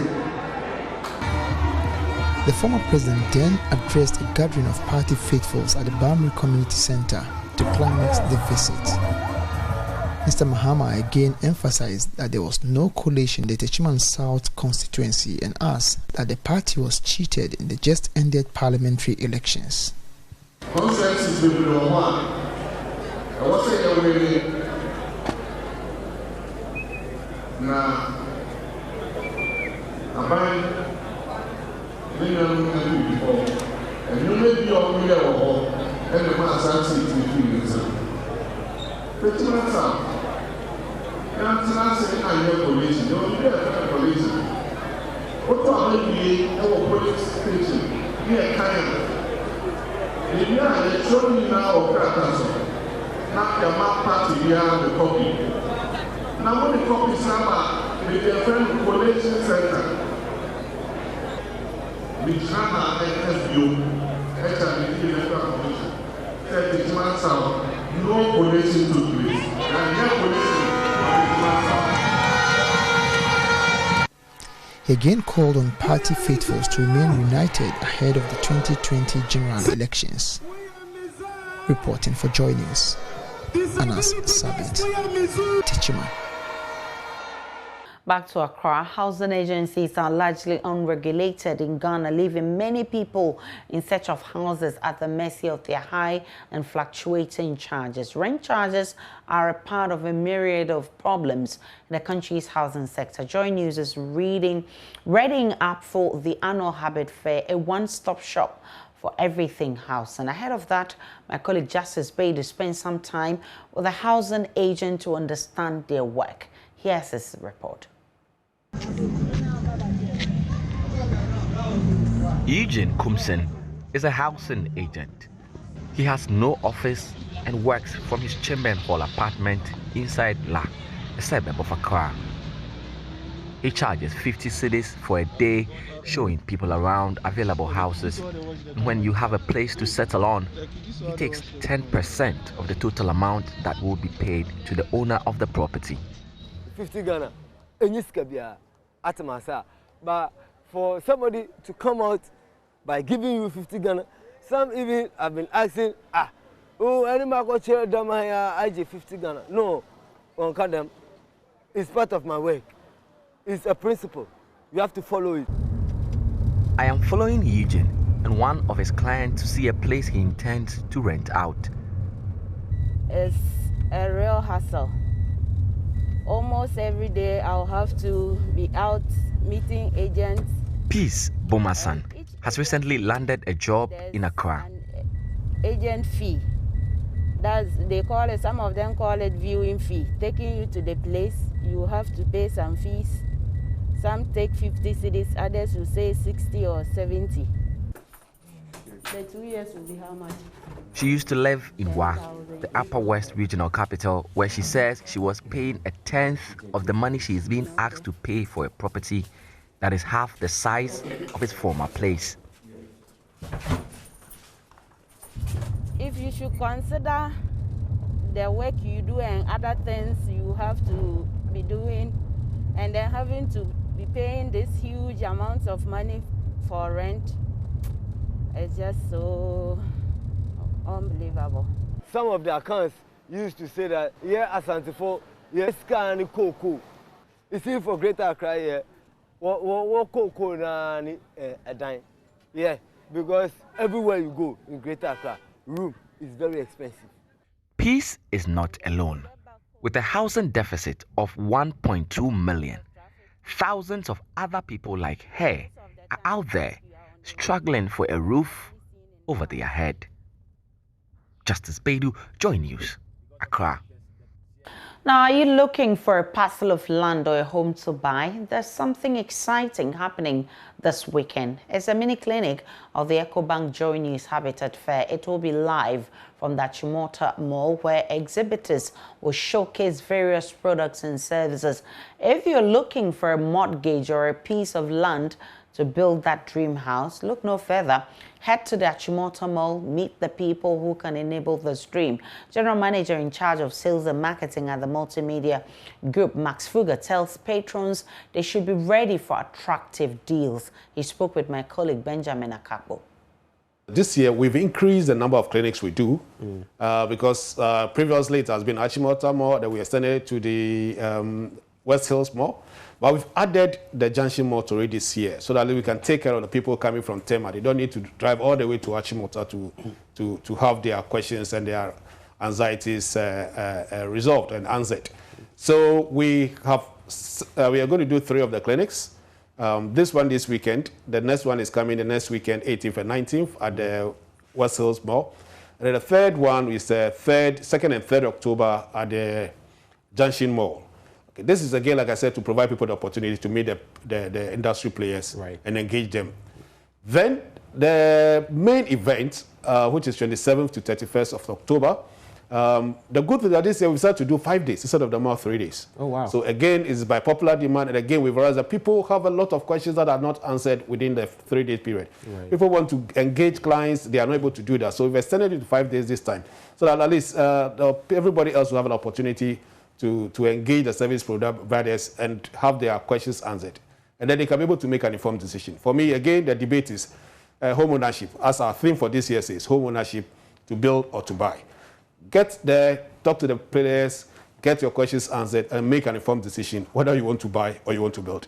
The former president then addressed a gathering of party faithfuls at the Bamri Community Center to climax the visit. Mr. Mahama again emphasized that there was no collation in the Techiman South constituency and asked that the party was cheated in the just ended parliamentary elections. And you may be on the wall and the master between yourself. But you know, I'm saying I have police, you don't have police. What are we our police station? Here, kind of. You are the showing now of Kratos. Now, the map party, we are the copy. Now, when the copy is now, with their friend collation center. We try to FFU, HIV electoral commission. 30 months out, no collation took place. And no collation He again called on party faithfuls to remain united ahead of the 2020 general elections. Reporting for Joy News, Anas Sabit, Tichima. Back to Accra, housing agencies are largely unregulated in Ghana, leaving many people in search of houses at the mercy of their high and fluctuating charges. Rent charges are a part of a myriad of problems in the country's housing sector. JoyNews is readying up for the annual Habit Fair, a one-stop shop for everything house. And ahead of that, my colleague Justice Baidu spent some time with a housing agent to understand their work. Here's his report. Eugene Kumsen is a housing agent. He has no office and works from his chamber and hall apartment inside La, a suburb of Accra. He charges 50 cedis for a day, showing people around available houses. And when you have a place to settle on, he takes 10% of the total amount that will be paid to the owner of the property. 50 Ghana, but for somebody to come out by giving you 50 Ghana, some even have been asking, any market share I 50 Ghana. No, on them, it's part of my work. It's a principle. You have to follow it. I am following Eugene and one of his clients to see a place he intends to rent out. It's a real hassle. Almost every day I'll have to be out meeting agents. Peace Bomasan has recently landed a job in Accra. Agent fee. They call it, some of them call it viewing fee. Taking you to the place, you have to pay some fees. Some take 50 cedis, others will say 60 or 70. The 2 years will be how much? She used to live in Wa, the Upper West regional capital, where she says she was paying a tenth of the money she is being asked to pay for a property that is half the size of its former place. If you should consider the work you do and other things you have to be doing, and then having to be paying this huge amounts of money for rent, it's just so unbelievable. Some of the accounts used to say that, Asantefo, scan cocoa. You see, for Greater Accra, what cocoa na a dime. Yeah, because everywhere you go in Greater Accra, room is very expensive. Peace is not alone. With a housing deficit of 1.2 million, thousands of other people like her are out there struggling for a roof over their head. Justice Baidu, JoyNews, Accra. Now, are you looking for a parcel of land or a home to buy? There's something exciting happening this weekend. It's a mini clinic of the EcoBank JoyNews Habitat Fair. It will be live from the Chimota Mall, where exhibitors will showcase various products and services. If you're looking for a mortgage or a piece of land to build that dream house? Look no further. Head to the Achimota Mall, meet the people who can enable this dream. General Manager in charge of sales and marketing at the multimedia group, Max Fugger, tells patrons they should be ready for attractive deals. He spoke with my colleague Benjamin Akapo. This year, we've increased the number of clinics we do because previously it has been Achimota Mall, then we extended it to the West Hills Mall. But we've added the Junction Mall to it this year so that we can take care of the people coming from Tema. They don't need to drive all the way to Achimota to have their questions and their anxieties resolved and answered. So we are going to do 3 of the clinics. This one this weekend. The next one is coming the next weekend, 18th and 19th at the West Hills Mall. And then the third one is 2nd and 3rd October at the Junction Mall. Okay, this is again, like I said, to provide people the opportunity to meet the industry players and engage them. Then the main event, which is 27th to 31st of October, the good thing that this year we started to do 5 days instead of the more 3 days. Oh, wow. So again, it's by popular demand. And again, we've realized that people have a lot of questions that are not answered within the 3-day period. Right. People want to engage clients. They are not able to do that. So we've extended it to 5 days this time. So that at least everybody else will have an opportunity to engage the service providers and have their questions answered. And then they can be able to make an informed decision. For me, again, the debate is home ownership. As our theme for this year says, home ownership, to build or to buy. Get there, talk to the players, get your questions answered, and make an informed decision whether you want to buy or you want to build.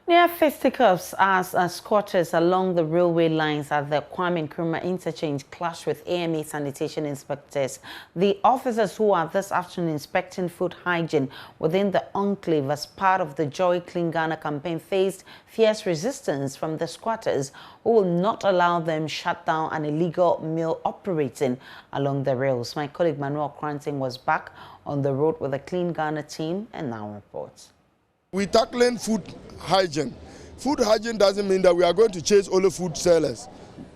Near fisticuffs as squatters along the railway lines at the Kwame Nkrumah interchange clash with AMA sanitation inspectors. The officers who are this afternoon inspecting food hygiene within the enclave as part of the Joy Clean Ghana campaign faced fierce resistance from the squatters who will not allow them shut down an illegal mill operating along the rails. My colleague Manuel Cranting was back on the road with the Clean Ghana team and now reports. We're tackling food hygiene. Food hygiene doesn't mean that we are going to chase only food sellers.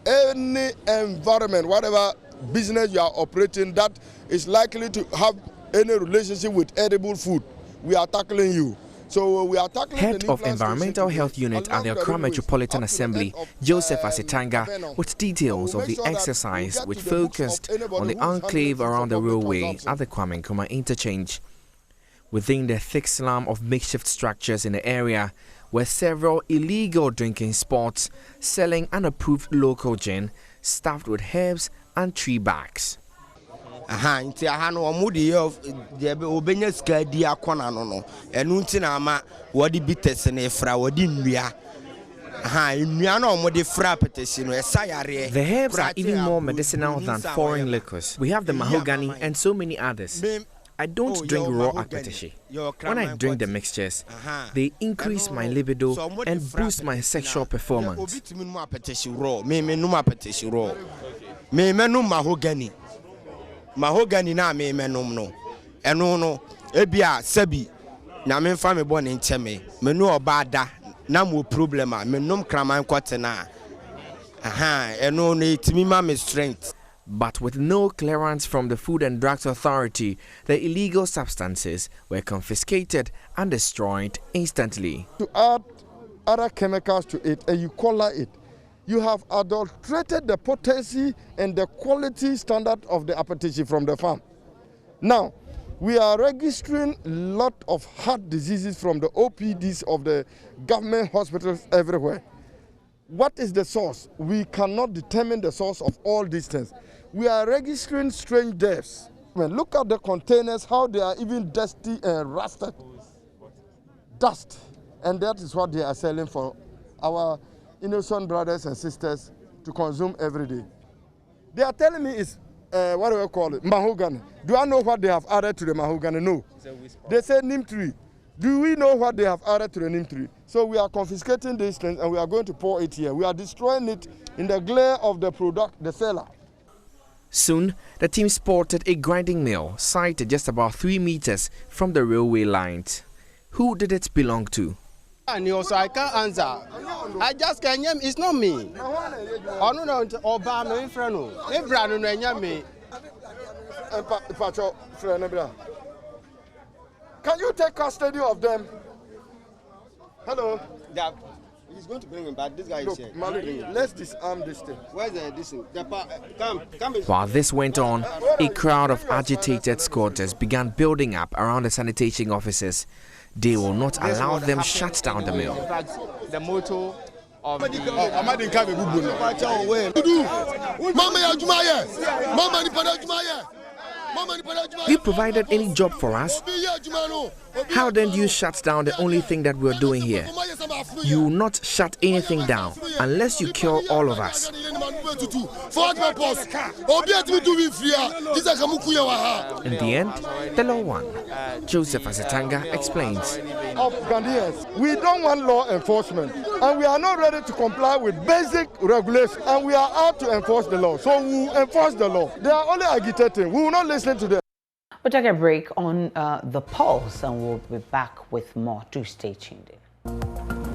Any environment, whatever business you are operating that is likely to have any relationship with edible food, we are tackling you. So we are tackling Head of Environmental Health Unit at the Accra Metropolitan Assembly, Joseph Asetanga, with details of the exercise which focused on the enclave around the railway at the Kwame Nkrumah interchange. Within the thick slum of makeshift structures in the area were several illegal drinking spots selling unapproved local gin stuffed with herbs and tree barks. Nti aha no omudi de obenya ska di akona no no enu nti na ama wodi bites na efra wodi nnua nnua na omudi fra petesi no esayare. The herbs are even more medicinal than foreign liquors. We have the mahogany and so many others. I don't drink raw akpeteshie. When I drink the mixtures, they increase my libido and boost my sexual performance. Mahogany na me menum no eno no ebia sabi na me fa me bo ne ncheme me no obada na mo problem a me num kraman kwatena eno no etimi ma me strength. But with no clearance from the Food and Drugs Authority, the illegal substances were confiscated and destroyed instantly. To add other chemicals to it and you color it, you have adulterated the potency and the quality standard of the appetition from the farm. Now, we are registering a lot of heart diseases from the OPDs of the government hospitals everywhere. What is the source? We cannot determine the source of all these things. We are registering strange deaths. Look at the containers, how they are even dusty and rusted. Dust. And that is what they are selling for our innocent brothers and sisters to consume every day. They are telling me it's, what do I call it, mahogany. Do I know what they have added to the mahogany? No. They say neem tree. Do we know what they have added to the neem tree? So we are confiscating these things and we are going to pour it here. We are destroying it in the glare of the product, the seller. Soon, the team spotted a grinding mill sited just about 3 meters from the railway lines. Who did it belong to? And also I can't answer. I just can't. It's not me. I don't know. Obama, my friend. My brother, no, me. Can you take custody of them? Hello. He's going to bring him back. This guy Look, is here. Malik, let's disarm this thing. Where's this thing? Come. While this went on, a crowd of agitated squatters began building up around the sanitation offices. They will not allow them shut down the mill. In fact, the motto of You provided any job for us? How then do you shut down the only thing that we're doing here? You will not shut anything down unless you kill all of us. In the end, the law won. Joseph Asetanga explains. Of Ghanaians, we don't want law enforcement, and we are not ready to comply with basic regulations, and we are out to enforce the law. So we will enforce the law. They are only agitating. We will not listen to them. We'll take a break on the pulse, and we'll be back with more. Do stay tuned in.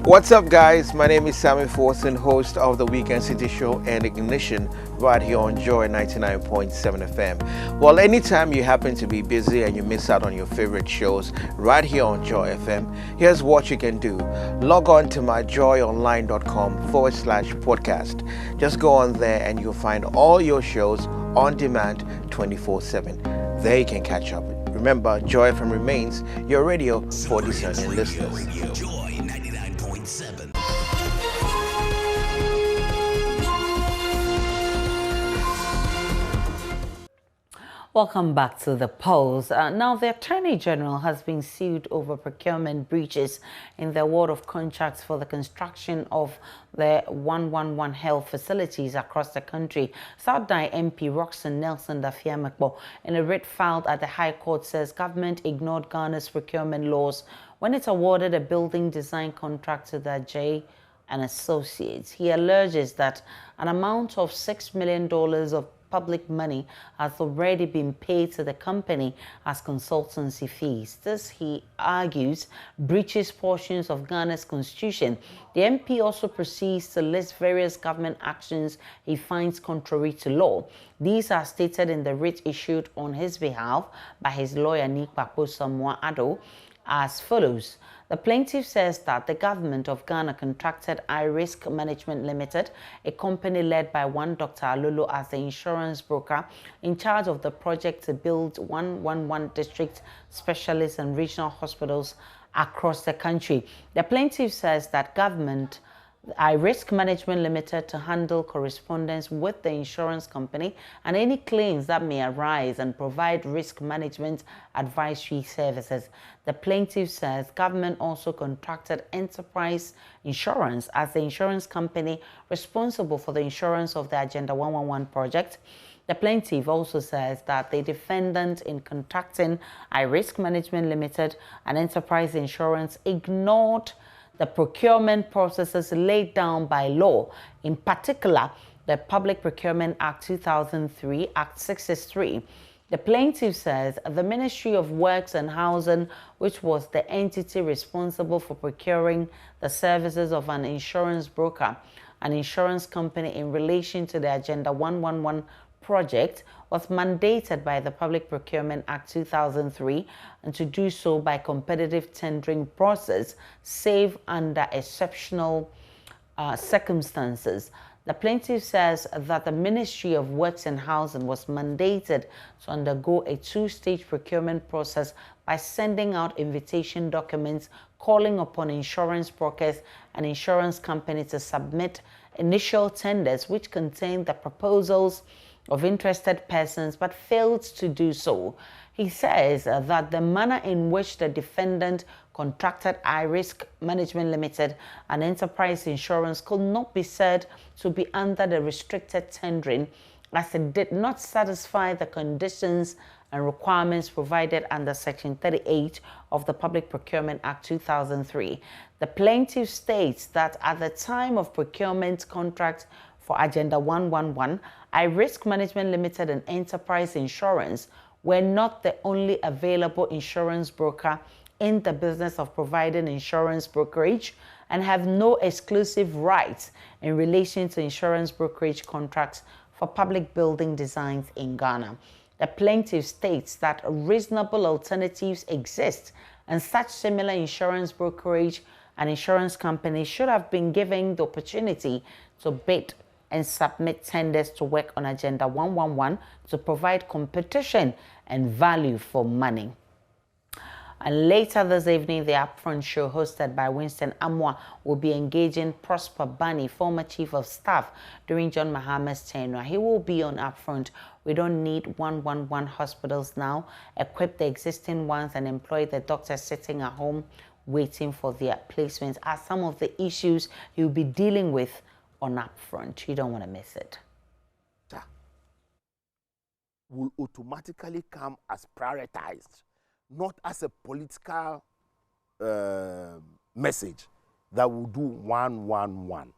What's up, guys? My name is Sammy Forson, host of the Weekend City Show and Ignition right here on Joy 99.7 FM. Well, anytime you happen to be busy and you miss out on your favorite shows right here on Joy FM, here's what you can do. Log on to myjoyonline.com/podcast. Just go on there and you'll find all your shows on demand 24/7. There you can catch up. Remember, Joy FM remains your radio for discerning listeners. Joy 99.7. Welcome back to the polls. Now, the Attorney General has been sued over procurement breaches in the award of contracts for the construction of the 111 health facilities across the country. South Dai MP Roxanne Nelson Dafiamekbo, in a writ filed at the High Court, says government ignored Ghana's procurement laws when it awarded a building design contract to the J and Associates. He alleges that an amount of $6 million of public money has already been paid to the company as consultancy fees. This, he argues, breaches portions of Ghana's constitution. The MP also proceeds to list various government actions he finds contrary to law. These are stated in the writ issued on his behalf by his lawyer Nikpapo Samoa Ado as follows. The plaintiff says that the government of Ghana contracted iRisk Management Limited, a company led by one Dr. Alolo, as the insurance broker in charge of the project to build 111 district specialist and regional hospitals across the country. The plaintiff says that government iRisk Management Limited to handle correspondence with the insurance company and any claims that may arise and provide risk management advisory services. The plaintiff says government also contracted Enterprise Insurance as the insurance company responsible for the insurance of the Agenda 111 project. The plaintiff also says that the defendant in contracting iRisk Management Limited and Enterprise Insurance ignored the procurement processes laid down by law, in particular, the Public Procurement Act 2003, Act 663. The plaintiff says the Ministry of Works and Housing, which was the entity responsible for procuring the services of an insurance broker, an insurance company in relation to the Agenda 111 project, was mandated by the Public Procurement Act 2003 and to do so by competitive tendering process, save under exceptional circumstances. The plaintiff says that the Ministry of Works and Housing was mandated to undergo a two-stage procurement process by sending out invitation documents calling upon insurance brokers and insurance companies to submit initial tenders which contained the proposals of interested persons but failed to do so. He says that the manner in which the defendant contracted iRisk Management Limited and Enterprise Insurance could not be said to be under the restricted tendering, as it did not satisfy the conditions and requirements provided under Section 38 of the Public Procurement Act 2003. The plaintiff states that at the time of procurement contract for Agenda 111, iRisk Management Limited and Enterprise Insurance were not the only available insurance broker in the business of providing insurance brokerage and have no exclusive rights in relation to insurance brokerage contracts for public building designs in Ghana. The plaintiff states that reasonable alternatives exist and such similar insurance brokerage and insurance companies should have been given the opportunity to bid and submit tenders to work on Agenda 111 to provide competition and value for money. And later this evening, the Upfront show hosted by Winston Amwa will be engaging Prosper Bani, former Chief of Staff, during John Mahama's tenure. He will be on Upfront. We don't need 111 hospitals now. Equip the existing ones and employ the doctors sitting at home waiting for their placements are some of the issues you'll be dealing with on Upfront. You don't want to miss it. Will automatically come as prioritized, not as a political message that will do 111.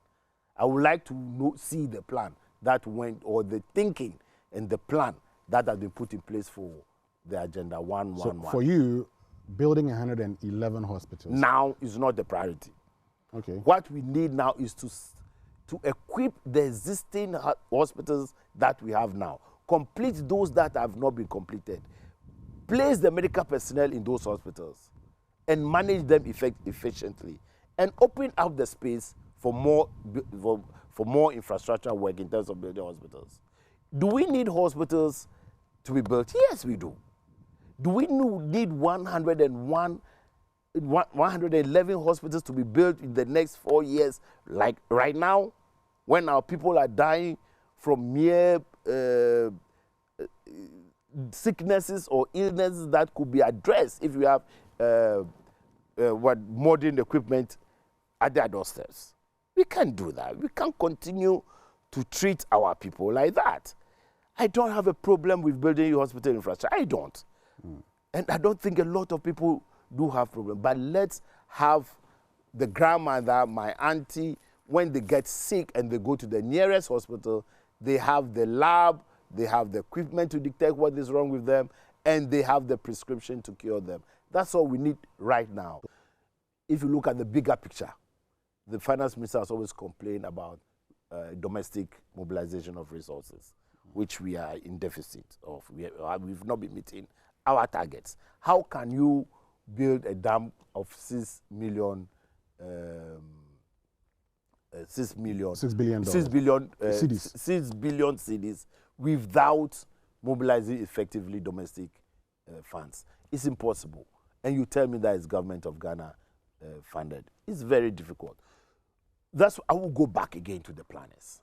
I would like to see the plan that went, or the thinking and the plan that has been put in place for the Agenda 111. So for you, building 111 hospitals now is not the priority. Okay. What we need now is to equip the existing hospitals that we have now, complete those that have not been completed, place the medical personnel in those hospitals and manage them efficiently, and open up the space for more infrastructure work in terms of building hospitals. Do we need hospitals to be built? Yes, we do. Do we need 111 hospitals to be built in the next 4 years, like right now, when our people are dying from mere sicknesses or illnesses that could be addressed if you have modern equipment at their doorsteps? We can't do that. We can't continue to treat our people like that. I don't have a problem with building hospital infrastructure. I don't. And I don't think a lot of people do have problem. But let's have the grandmother, my auntie, when they get sick and they go to the nearest hospital, they have the lab, they have the equipment to detect what is wrong with them, and they have the prescription to cure them. That's all we need right now. If you look at the bigger picture, the finance minister has always complained about domestic mobilization of resources, which we are in deficit of. We've not been meeting our targets. How can you build a dam of 6 billion cedis without mobilizing effectively domestic funds? It's impossible. And you tell me that it's government of Ghana funded. It's very difficult. I will go back again to the planners.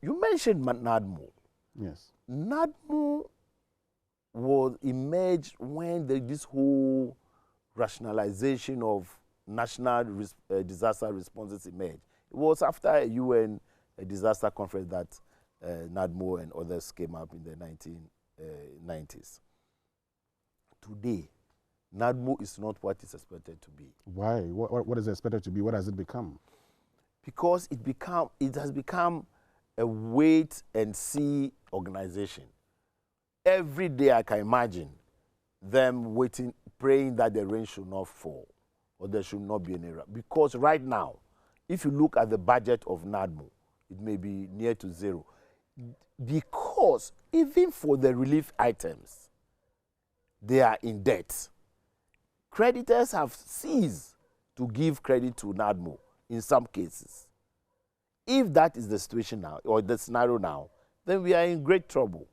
You mentioned NADMO. Yes. NADMO was emerged when this whole rationalization of national disaster responses emerged. It was after a UN disaster conference that NADMO and others came up in the 1990s. Today, NADMO is not what it's expected to be. Why? What is it expected to be? What has it become? Because it has become a wait-and-see organization. Every day I can imagine them waiting, praying that the rain should not fall or there should not be any rain. Because right now, if you look at the budget of NADMO, it may be near to zero. Because even for the relief items, they are in debt. Creditors have ceased to give credit to NADMO in some cases. If that is the situation now, or the scenario now, then we are in great trouble.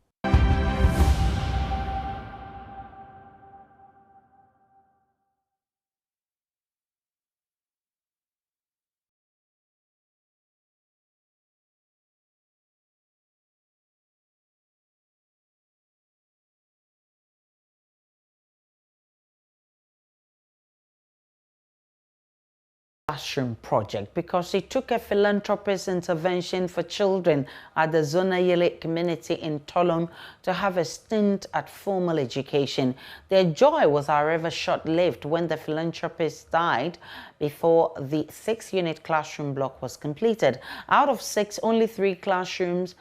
Classroom project, because it took a philanthropist intervention for children at the Zonayele community in Tolon to have a stint at formal education. Their joy was, however, short-lived when the philanthropist died before the 6-unit classroom block was completed. Out of 6, only 3 classrooms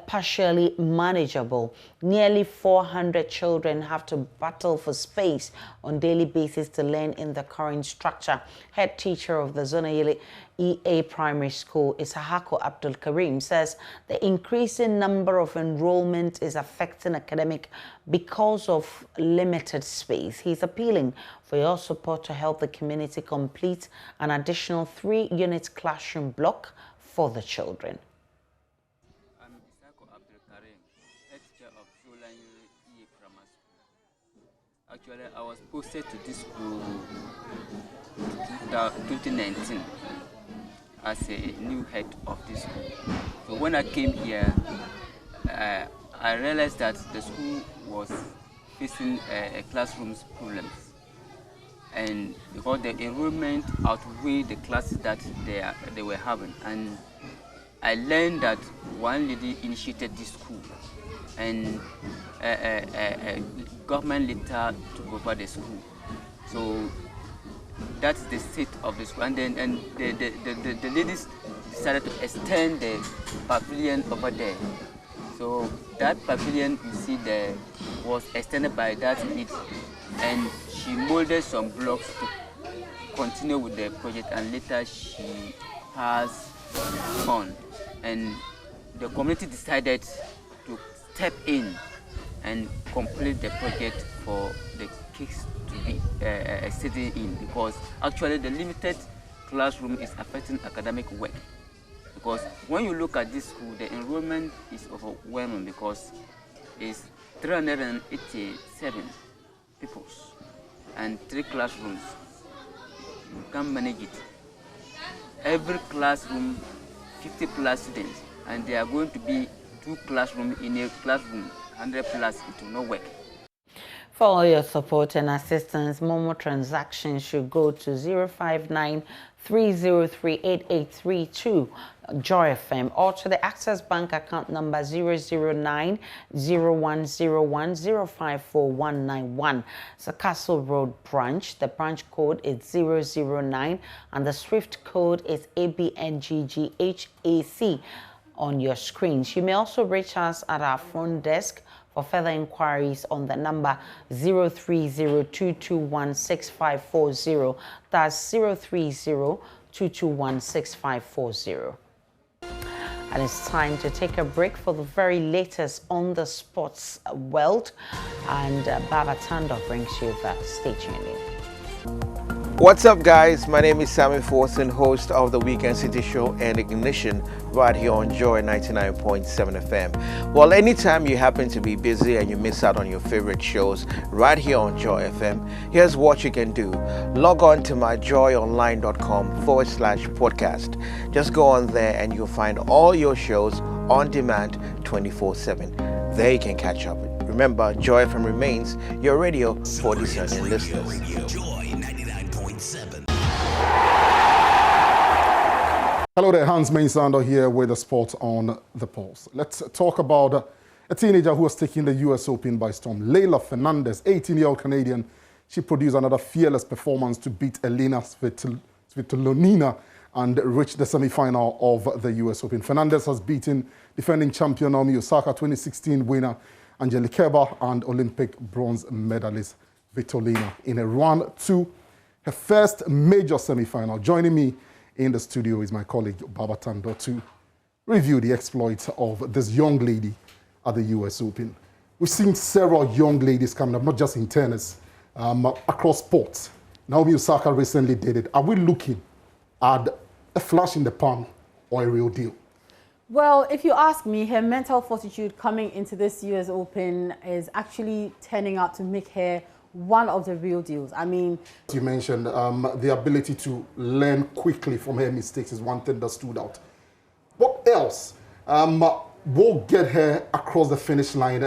partially manageable. Nearly 400 children have to battle for space on daily basis to learn in the current structure. Head teacher of the Zonayele EA Primary School, Isahako Abdul Karim, says the increasing number of enrollment is affecting academic because of limited space. He's appealing for your support to help the community complete an additional 3-unit classroom block for the children. I'm Isahako Abdul Karim, head teacher of JoyNews EA Primary School. Actually, I was posted to this school in 2019 as a new head of this school. So when I came here, I realized that the school was facing classrooms problems, and because the enrollment outweighed the classes that they were having, and I learned that one lady initiated this school, and government later took over the school. So that's the state of the school, and then the ladies decided to extend the pavilion over there. So that pavilion you see there was extended by that lady, and she molded some blocks to continue with the project, and later she passed on, and the community decided to step in and complete the project for the kids to be sitting in, because actually the limited classroom is affecting academic work. Because when you look at this school, the enrollment is overwhelming because it's 387 pupils and 3 classrooms. You can't manage it. Every classroom, 50 plus students, and there are going to be 2 classrooms in a classroom, 100 plus, it will not work. For all your support and assistance, Momo transactions should go to 059-303-8832 Joy FM, or to the Access Bank account number 009-0101-054-191. It's a Castle Road branch. The branch code is 009 and the Swift code is ABNGGHAC on your screens. You may also reach us at our front desk for further inquiries on the number 030-221-6540. That's 030-221-6540. And it's time to take a break for the very latest on the sports world. And Baba Tando brings you that. Stay tuned in. What's up, guys? My name is Sammy Forson, host of the Weekend City Show and Ignition right here on Joy 99.7 FM. Well, anytime you happen to be busy and you miss out on your favorite shows right here on Joy FM, here's what you can do. Log on to myjoyonline.com/podcast. Just go on there and you'll find all your shows on demand 24/7. There you can catch up. Remember, Joy FM remains your radio for discerning listeners. Hello there, Hans Mainsander here with the Sport on the Pulse. Let's talk about a teenager who was taking the US Open by storm. Leylah Fernandez, 18-year-old Canadian. She produced another fearless performance to beat Elena Svitolina and reach the semi-final of the US Open. Fernandez has beaten defending champion Naomi Osaka, 2016 winner Angelique Kerber, and Olympic bronze medalist Svitolina in a run to her first major semi-final. Joining me in the studio is my colleague Baba Tando to review the exploits of this young lady at the US Open. We've seen several young ladies coming up, not just in tennis, across sports. Naomi Osaka recently did it. Are we looking at a flash in the pan or a real deal? Well, if you ask me, her mental fortitude coming into this US Open is actually turning out to make her one of the real deals. I mean, you mentioned the ability to learn quickly from her mistakes is one thing that stood out. What else will get her across the finish line,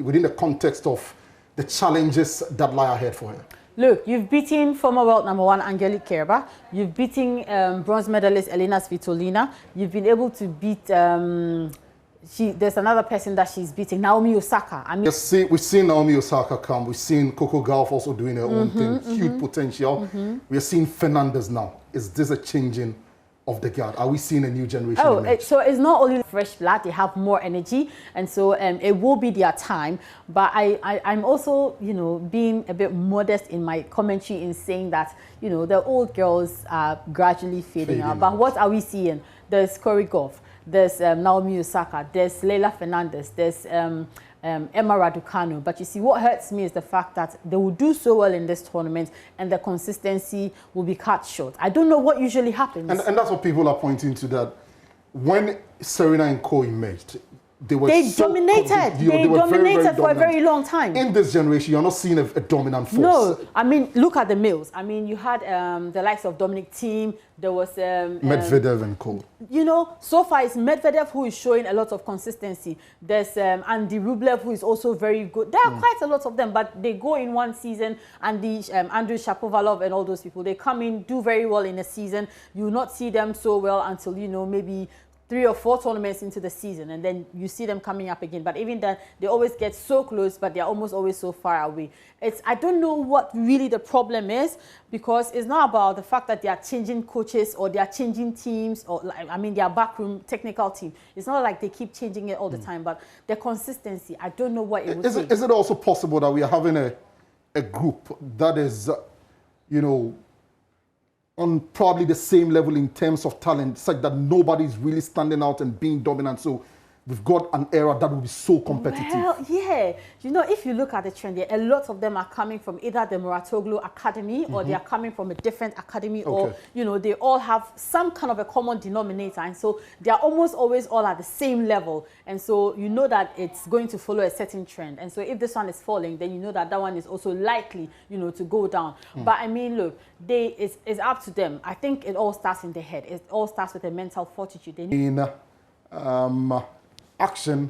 within the context of the challenges that lie ahead for her? Look, you've beaten former world number 1 Angelique Kerber. You've beaten bronze medalist Elena Svitolina. You've been able to beat there's another person that she's beating, Naomi Osaka. I mean, we've seen Naomi Osaka come. We've seen Coco Gauff also doing her own thing. Huge potential. We are seeing Fernandez now. Is this a changing of the guard? Are we seeing a new generation? So it's not only fresh blood, they have more energy, and so it will be their time. But I'm also, being a bit modest in my commentary in saying that, the old girls are gradually fading out. But what are we seeing? There's Corey Goff, there's Naomi Osaka, there's Leila Fernandez, there's Emma Raducanu. But you see, what hurts me is the fact that they will do so well in this tournament and the consistency will be cut short. I don't know what usually happens. And that's what people are pointing to, that when Serena and Co emerged, they dominated. They dominated for a very long time. In this generation, you're not seeing a dominant force. No, I mean, look at the males. I mean, you had the likes of Dominic Thiem. There was Medvedev and Co. So far it's Medvedev who is showing a lot of consistency. There's Andy Rublev, who is also very good. There are quite a lot of them, but they go in one season, and the Andrew Shapovalov and all those people, they come in, do very well in a season. You will not see them so well until, maybe 3 or 4 tournaments into the season, and then you see them coming up again. But even then, they always get so close, but they're almost always so far away. I don't know what really the problem is, because it's not about the fact that they are changing coaches or they are changing teams, or their backroom technical team. It's not like they keep changing it all the time, but the consistency, I don't know what it would take. Is it also possible that we are having a group that is, on probably the same level in terms of talent, such that nobody's really standing out and being dominant? So we've got an era that will be so competitive. Well, yeah. If you look at the trend, a lot of them are coming from either the Muratoglu Academy, or they are coming from a different academy, or, they all have some kind of a common denominator. And so they are almost always all at the same level. And so you know that it's going to follow a certain trend. And so if this one is falling, then you know that that one is also likely, to go down. But I mean, look, it's up to them. I think it all starts in the head. It all starts with a mental fortitude. Action,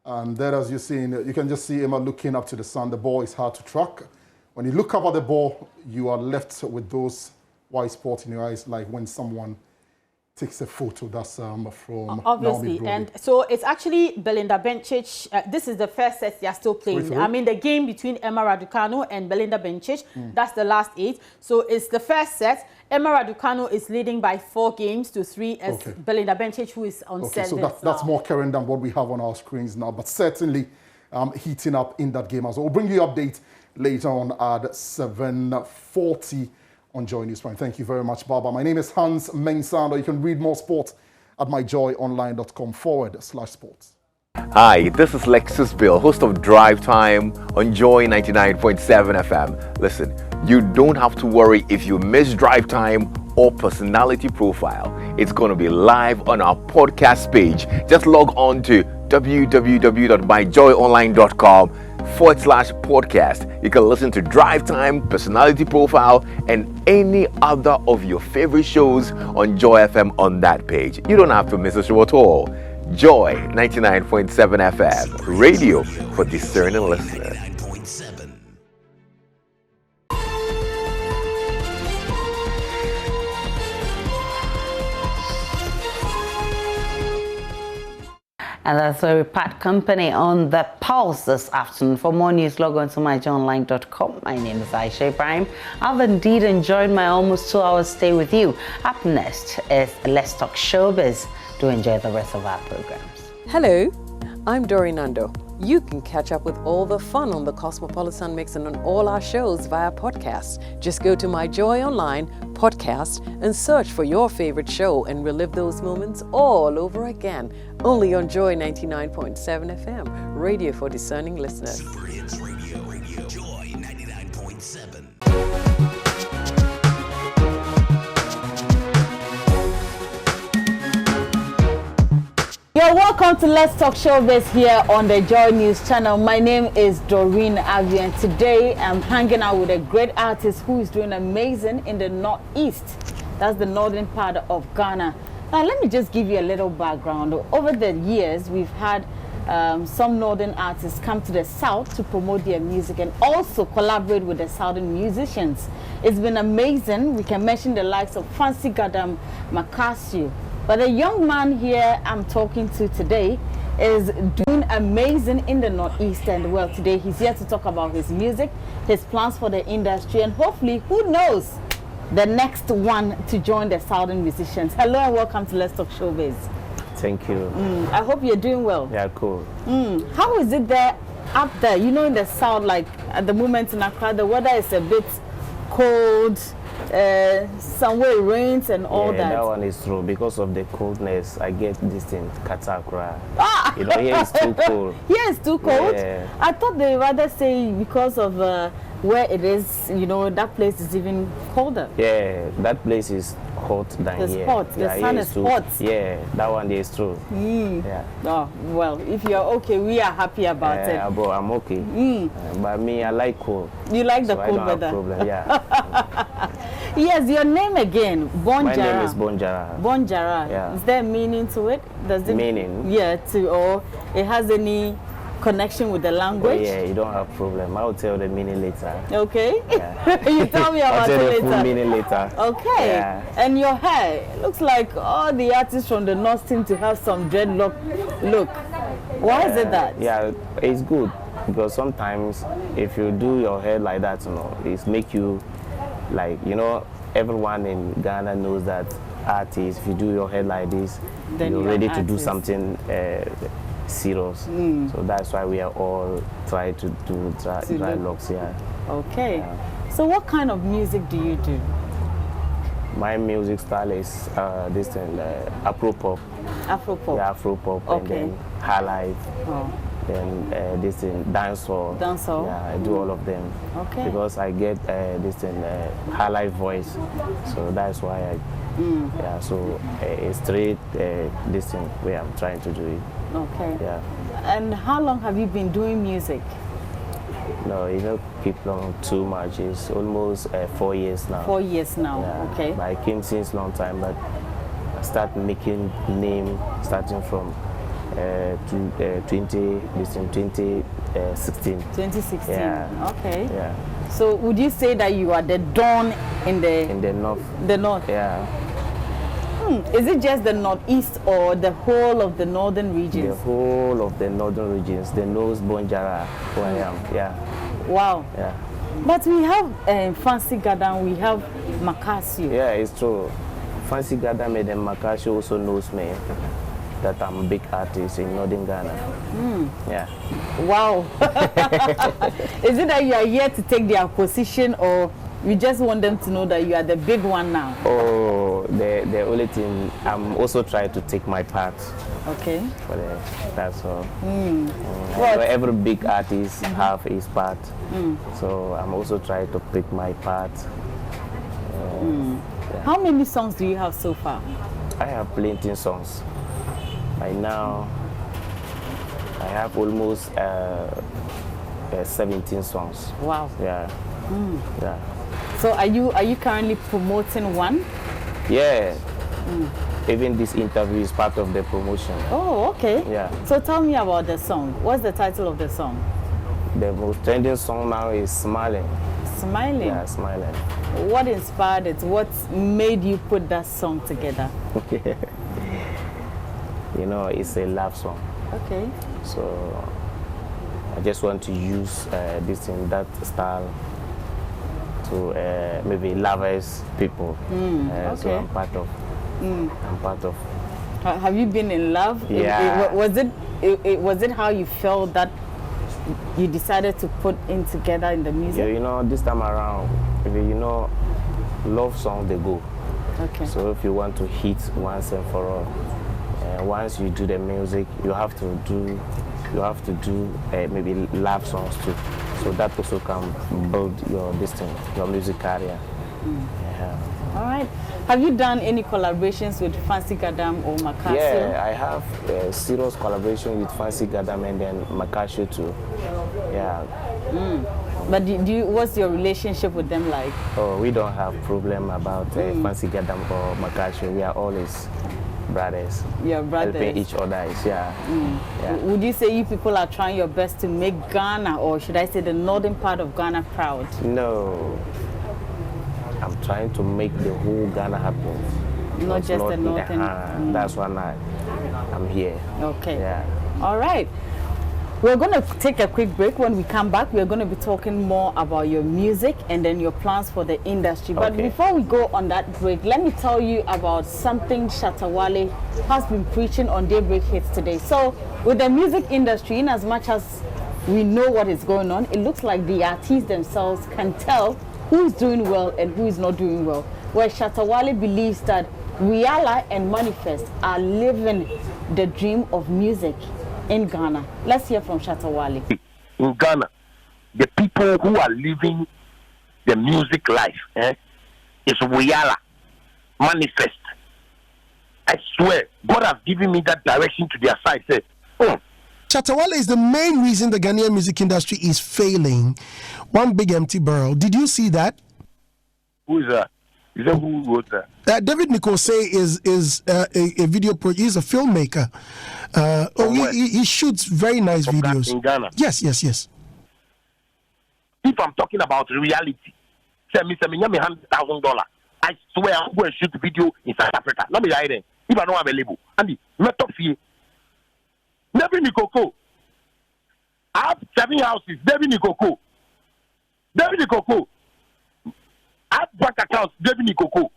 and there, as you're seeing, you can just see Emma looking up to the sun. The ball is hard to track. When you look up at the ball, you are left with those white spots in your eyes, like when someone takes a photo. That's from obviously, and so it's actually Belinda Bencic. This is the first set they are still playing. I mean, the game between Emma Raducanu and Belinda Bencic. That's the last 8. So it's the first set. Emma Raducanu is leading by 4 games to 3 as Belinda Bencic, who is on 7. So that's more current than what we have on our screens now, but certainly heating up in that game as well. We'll bring you update later on at 7:40 on JoyNews Prime. Thank you very much, Baba. My name is Hans Mensando. You can read more sports at myjoyonline.com/sports. Hi, this is Lexus Bill, host of Drive Time on Joy 99.7 FM. Listen, you don't have to worry if you miss Drive Time or Personality Profile. It's going to be live on our podcast page. Just log on to www.myjoyonline.com/podcast. You can listen to Drive Time, Personality Profile, and any other of your favorite shows on Joy FM on that page. You don't have to miss a show at all. Joy 99.7 FM, radio for discerning listeners. And that's where we part company on The Pulse this afternoon. For more news, log on to myjoyonline.com. My name is Aisha Ibrahim. I've indeed enjoyed my almost 2 hours stay with you. Up next is Let's Talk Showbiz. Do enjoy the rest of our programs. Hello, I'm Doreen Nando. You can catch up with all the fun on the Cosmopolitan Mix and on all our shows via podcast. Just go to My Joy Online podcast and search for your favorite show and relive those moments all over again. Only on Joy 99.7 FM, radio for discerning listeners. Joy 99.7. You're welcome to Let's Talk Showbiz here on the Joy News channel. My name is Doreen Avi, and today I'm hanging out with a great artist who is doing amazing in the Northeast. That's the northern part of Ghana. Now, let me just give you a little background. Over the years, we've had some northern artists come to the south to promote their music and also collaborate with the southern musicians. It's been amazing. We can mention the likes of Fancy Gadam, Makasio. But the young man here I'm talking to today is doing amazing in the Northeast. And well, today he's here to talk about his music, his plans for the industry, and hopefully, who knows, the next one to join the Southern musicians. Hello and welcome to Let's Talk Showbiz. Thank you. I hope you're doing well. Yeah, cool. How is it there up there? You know, in the south, like at the moment in Accra, the weather is a bit cold. Somewhere it rains and all that. That one is true. Because of the coldness, I get this thing, Katakra. Ah! You know, here it's too cold. Here it's too cold? Yeah. I thought they rather say because of where it is, you know, that place is even colder. Yeah, that place is hot than It's here. hot. The Yeah, sun here is too. hot. Yeah, that one is true. Yeah. Oh, well, if you're okay, we are happy about it. But I'm okay. But me, I like cold. You like the so cold I don't weather? Have problem. Yeah. Yes, your name again, Bonjara. My name is Bonjara. Bonjara. Yeah. Is there meaning to it? Does it meaning? Yeah, or it has any connection with the language? Oh, yeah, you don't have problem. I'll tell the meaning later. Okay. Yeah. You tell me about I'll tell it the later. full meaning later. Okay. Yeah. And your hair, it looks like all the artists from the north seem to have some dreadlock look. Why is it that? Yeah, it's good because sometimes if you do your hair like that, you know, it make you like, you know, everyone in Ghana knows that artists, if you do your hair like this, Then you're you're ready an to do artist. something serious. So that's why we are all trying to do dry locks here. Okay. So what kind of music do you do? My music style is this thing, Afro pop. Afro pop. Yeah, Afro pop, Okay. and then high life. Oh. Then this thing, dancehall. Dancehall? Yeah, I do all of them. Okay. Because I get this thing, high life voice. So that's why I, yeah, so it's straight this thing where I'm trying to do it. Okay. Yeah. And how long have you been doing music? No, you don't keep long too much. It's almost 4 years now. 4 years now. Yeah. Okay. But I came since long time, but I start making name starting from 2016. 2016. Yeah. Okay. Yeah. So would you say that you are the dawn in the north? The north. Yeah. Is it just the northeast or the whole of the northern The regions? whole of the northern regions, the knows Bonjara, who I am. Yeah. Wow. Yeah. But we have Fancy Gadan, we have Makasio. Yeah, it's true. Fancy Gadame and Makashi also knows me that I'm a big artist in northern Ghana. Yeah. Wow. Is it that you are here to take their position, or you just want them to know that you are the big one now? Oh, the only thing, I'm also trying to take my part. Okay. For that's all. What? Every big artist have his part. So I'm also trying to pick my part. How many songs do you have so far? I have plenty of songs. By now, I have almost 17 songs. Wow. Yeah. Yeah. So are you currently promoting one? Yeah. Even this interview is part of the promotion. Oh, okay. Yeah. So tell me about the song. What's the title of the song? The most trending song now is Smiling. Smiling? Yeah, Smiling. What inspired it? What made you put that song together? You know, it's a love song. Okay. So I just want to use this in that style to maybe lovers people. Okay. So I'm part of. I'm part of. Have you been in love? Yeah. Was it how you felt that you decided to put in together in the music? Yeah, you know, this time around, you know, love songs they go. Okay. So if you want to hit once and for all, once you do the music, you have to do maybe love songs too. So that also can build your your music career. Yeah. All right. Have you done any collaborations with Fancy Gadam or Makasio? Yeah, I have a serious collaboration with Fancy Gadam and then Makasio too. Yeah. But what's your relationship with them like? Oh, we don't have problem about Fancy Gadam or Makasio. We are always brothers. Your brothers. Helping each other. Yeah. Yeah. Would you say you people are trying your best to make Ghana, or should I say the northern part of Ghana, proud? No. I'm trying to make the whole Ghana happen. Not just the northern. That's why I'm here. Okay. Yeah. All right. We're going to take a quick break. When we come back, we're going to be talking more about your music and then your plans for the industry. But before we go on that break, let me tell you about something Shatta Wale has been preaching on Daybreak Hits today. So with the music industry, in as much as we know what is going on, it looks like the artists themselves can tell who is doing well and who is not doing well. Where Shatta Wale believes that Wiala and Manifest are living the dream of music in Ghana. Let's hear from Shatta Wale. In Ghana, the people who are living the music life is Wiala, Manifest. I swear, God has given me that direction to their side. Say, Shatta Wale is the main reason the Ghanaian music industry is failing. One big empty barrel. Did you see that? Who is that? Is that who wrote that? David Nikose is a video producer. He's a filmmaker. He shoots very nice videos. In Ghana? Yes. If I'm talking about reality, say me $100,000. I swear I'm going to shoot a video in South Africa. Let me lie there. If I don't have a label. Andy, not top fee. David Nikoko. I have 7 houses. David Nikoko. I have bank accounts. David Nikoko.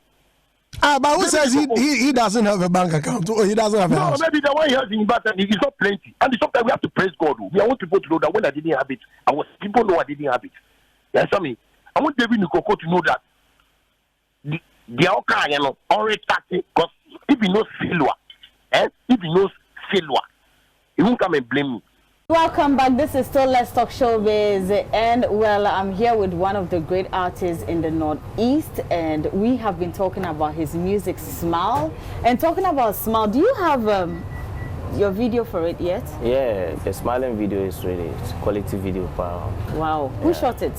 But who says he doesn't have a bank account or he doesn't have a house? No, maybe the one he has in Ibadan is not plenty. And sometimes we have to praise God. I want people to know that when I didn't have it, people know I didn't have it. You understand me? I want David Nikoko to know that they are okay, already taxing, because if he knows failure, he won't come and blame me. Welcome back. This is still Let's Talk Showbiz, and well, I'm here with one of the great artists in the Northeast, and we have been talking about his music, Smile. And talking about Smile, do you have your video for it yet? Yeah, the Smiling video is ready. It's quality video. Wow. Who shot it?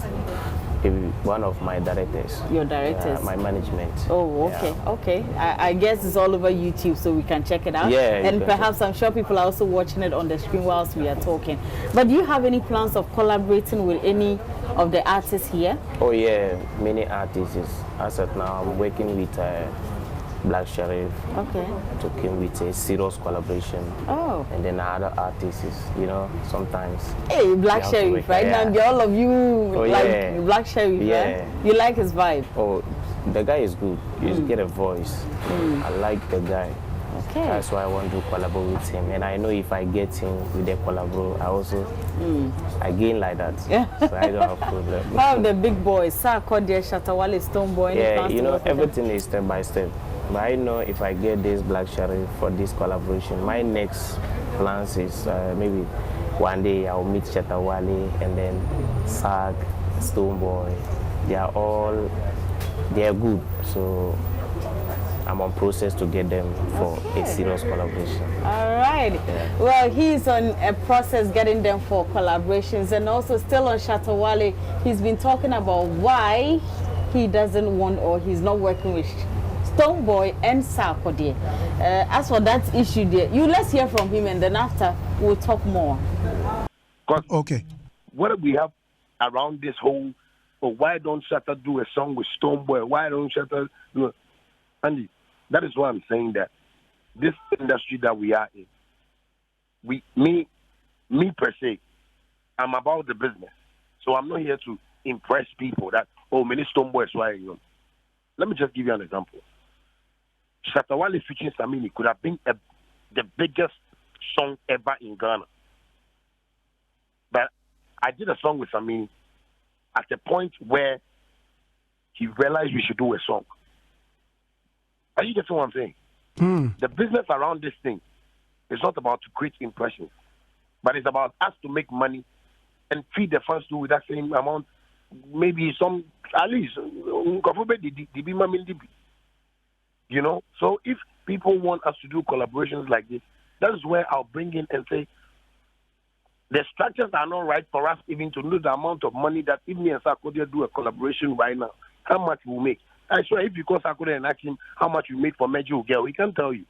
One of my directors. Your directors? My management. Oh, okay, okay. I guess it's all over YouTube, so we can check it out. Yeah. And perhaps I'm sure people are also watching it on the screen whilst we are talking. But do you have any plans of collaborating with any of the artists here? Oh yeah, many artists. As of now, I'm working with Black Sheriff. Okay. Talking with a serious collaboration. Oh. And then other artists, sometimes. Hey, Black Sheriff, right? Yeah. Now, all of you yeah. Black Sheriff, yeah. right? You like his vibe? Oh, the guy is good. You get a voice. I like the guy. Okay. That's why I want to collaborate with him. And I know if I get him with the collabo, I gain like that. Yeah. So I don't have problem. One of the big boys, Sarkodie, Shatta Wale, Stonebwoy. Yeah, everything is step by step. But I know if I get this Black Sheriff for this collaboration, my next plans is maybe one day I'll meet Shatta Wale and then Sark, Stonebwoy. They are good. So I'm on process to get them for a serious collaboration. All right. Yeah. Well, he's on a process getting them for collaborations, and also still on Shatta Wale, he's been talking about why he doesn't want or he's not working with Stonebwoy and Sarkodie. As for that issue there, let's hear from him, and then after we'll talk more. Okay. What do we have around this whole, why don't Shatta do a song with Stonebwoy? Why don't Shatta do it? Andy, that is why I'm saying that this industry that we are in, me per se, I'm about the business. So I'm not here to impress people that, many Stonebwoy is why. Let me just give you an example. Shatta Wale featuring Samini could have been the biggest song ever in Ghana. But I did a song with Samini at the point where he realized we should do a song. Are you getting what I'm saying? The business around this thing is not about to create impressions, but it's about us to make money and feed the fans too with that same amount. Maybe some, at least, so if people want us to do collaborations like this, that is where I'll bring in and say, the structures are not right for us even to know the amount of money that if me and Sarkodie do a collaboration right now, how much we'll make. I swear, if you call Sarkodie and ask him how much you made for Major Girl, he can't tell you.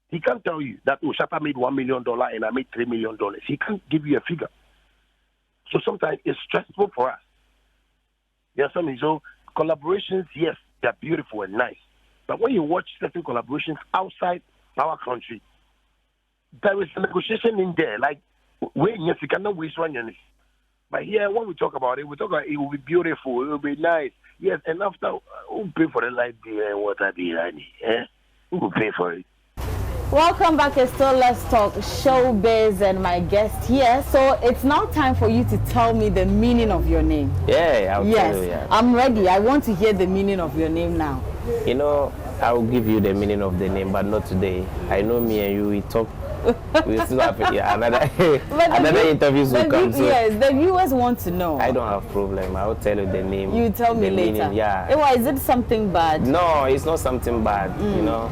He can't tell you that, Shatta made $1 million and I made $3 million. He can't give you a figure. So sometimes it's stressful for us. Yes, I mean, so collaborations, yes, they're beautiful and nice. But when you watch certain collaborations outside our country, there is a negotiation in there. Like, yes, you cannot waste one. But here, when we talk about it, we talk about it will be beautiful, it will be nice. Yes, and after, who pay for the light bill and water bill? Who will pay for it? Welcome back, it's still Let's Talk Showbiz and my guest here. So it's now time for you to tell me the meaning of your name. Yeah, I'll tell you. Yeah. I'm ready. I want to hear the meaning of your name now. You know, I'll give you the meaning of the name, but not today. I know me and you, we talk. We still have another interviews will come. Yes, the viewers want to know. I don't have problem. I'll tell you the name. You tell me later. Meaning, yeah. Is it something bad? No, it's not something bad. You know,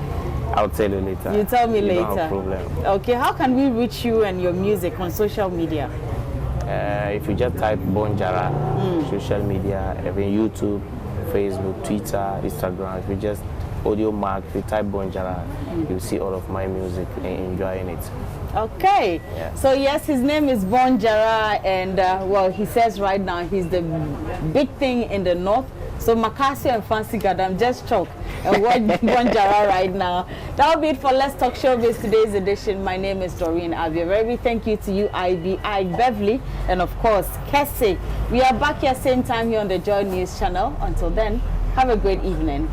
I'll tell you later. You tell me later. Don't have problem. Okay, how can we reach you and your music on social media? If you just type Bonjara, social media, even YouTube, Facebook, Twitter, Instagram, if you just audio mark, if you type Bonjara, you'll see all of my music and enjoying it. Okay, yeah. So yes, his name is Bonjara, and well, he says right now he's the big thing in the north. So Makasio and Fancy Gadam just choke and watch Bonjara right now. That'll be it for Let's Talk Showbiz today's edition. My name is Doreen Abia. Very thank you to you, Ivy, Beverly, and of course, Kessie. We are back here same time here on the Joy News channel. Until then, have a great evening.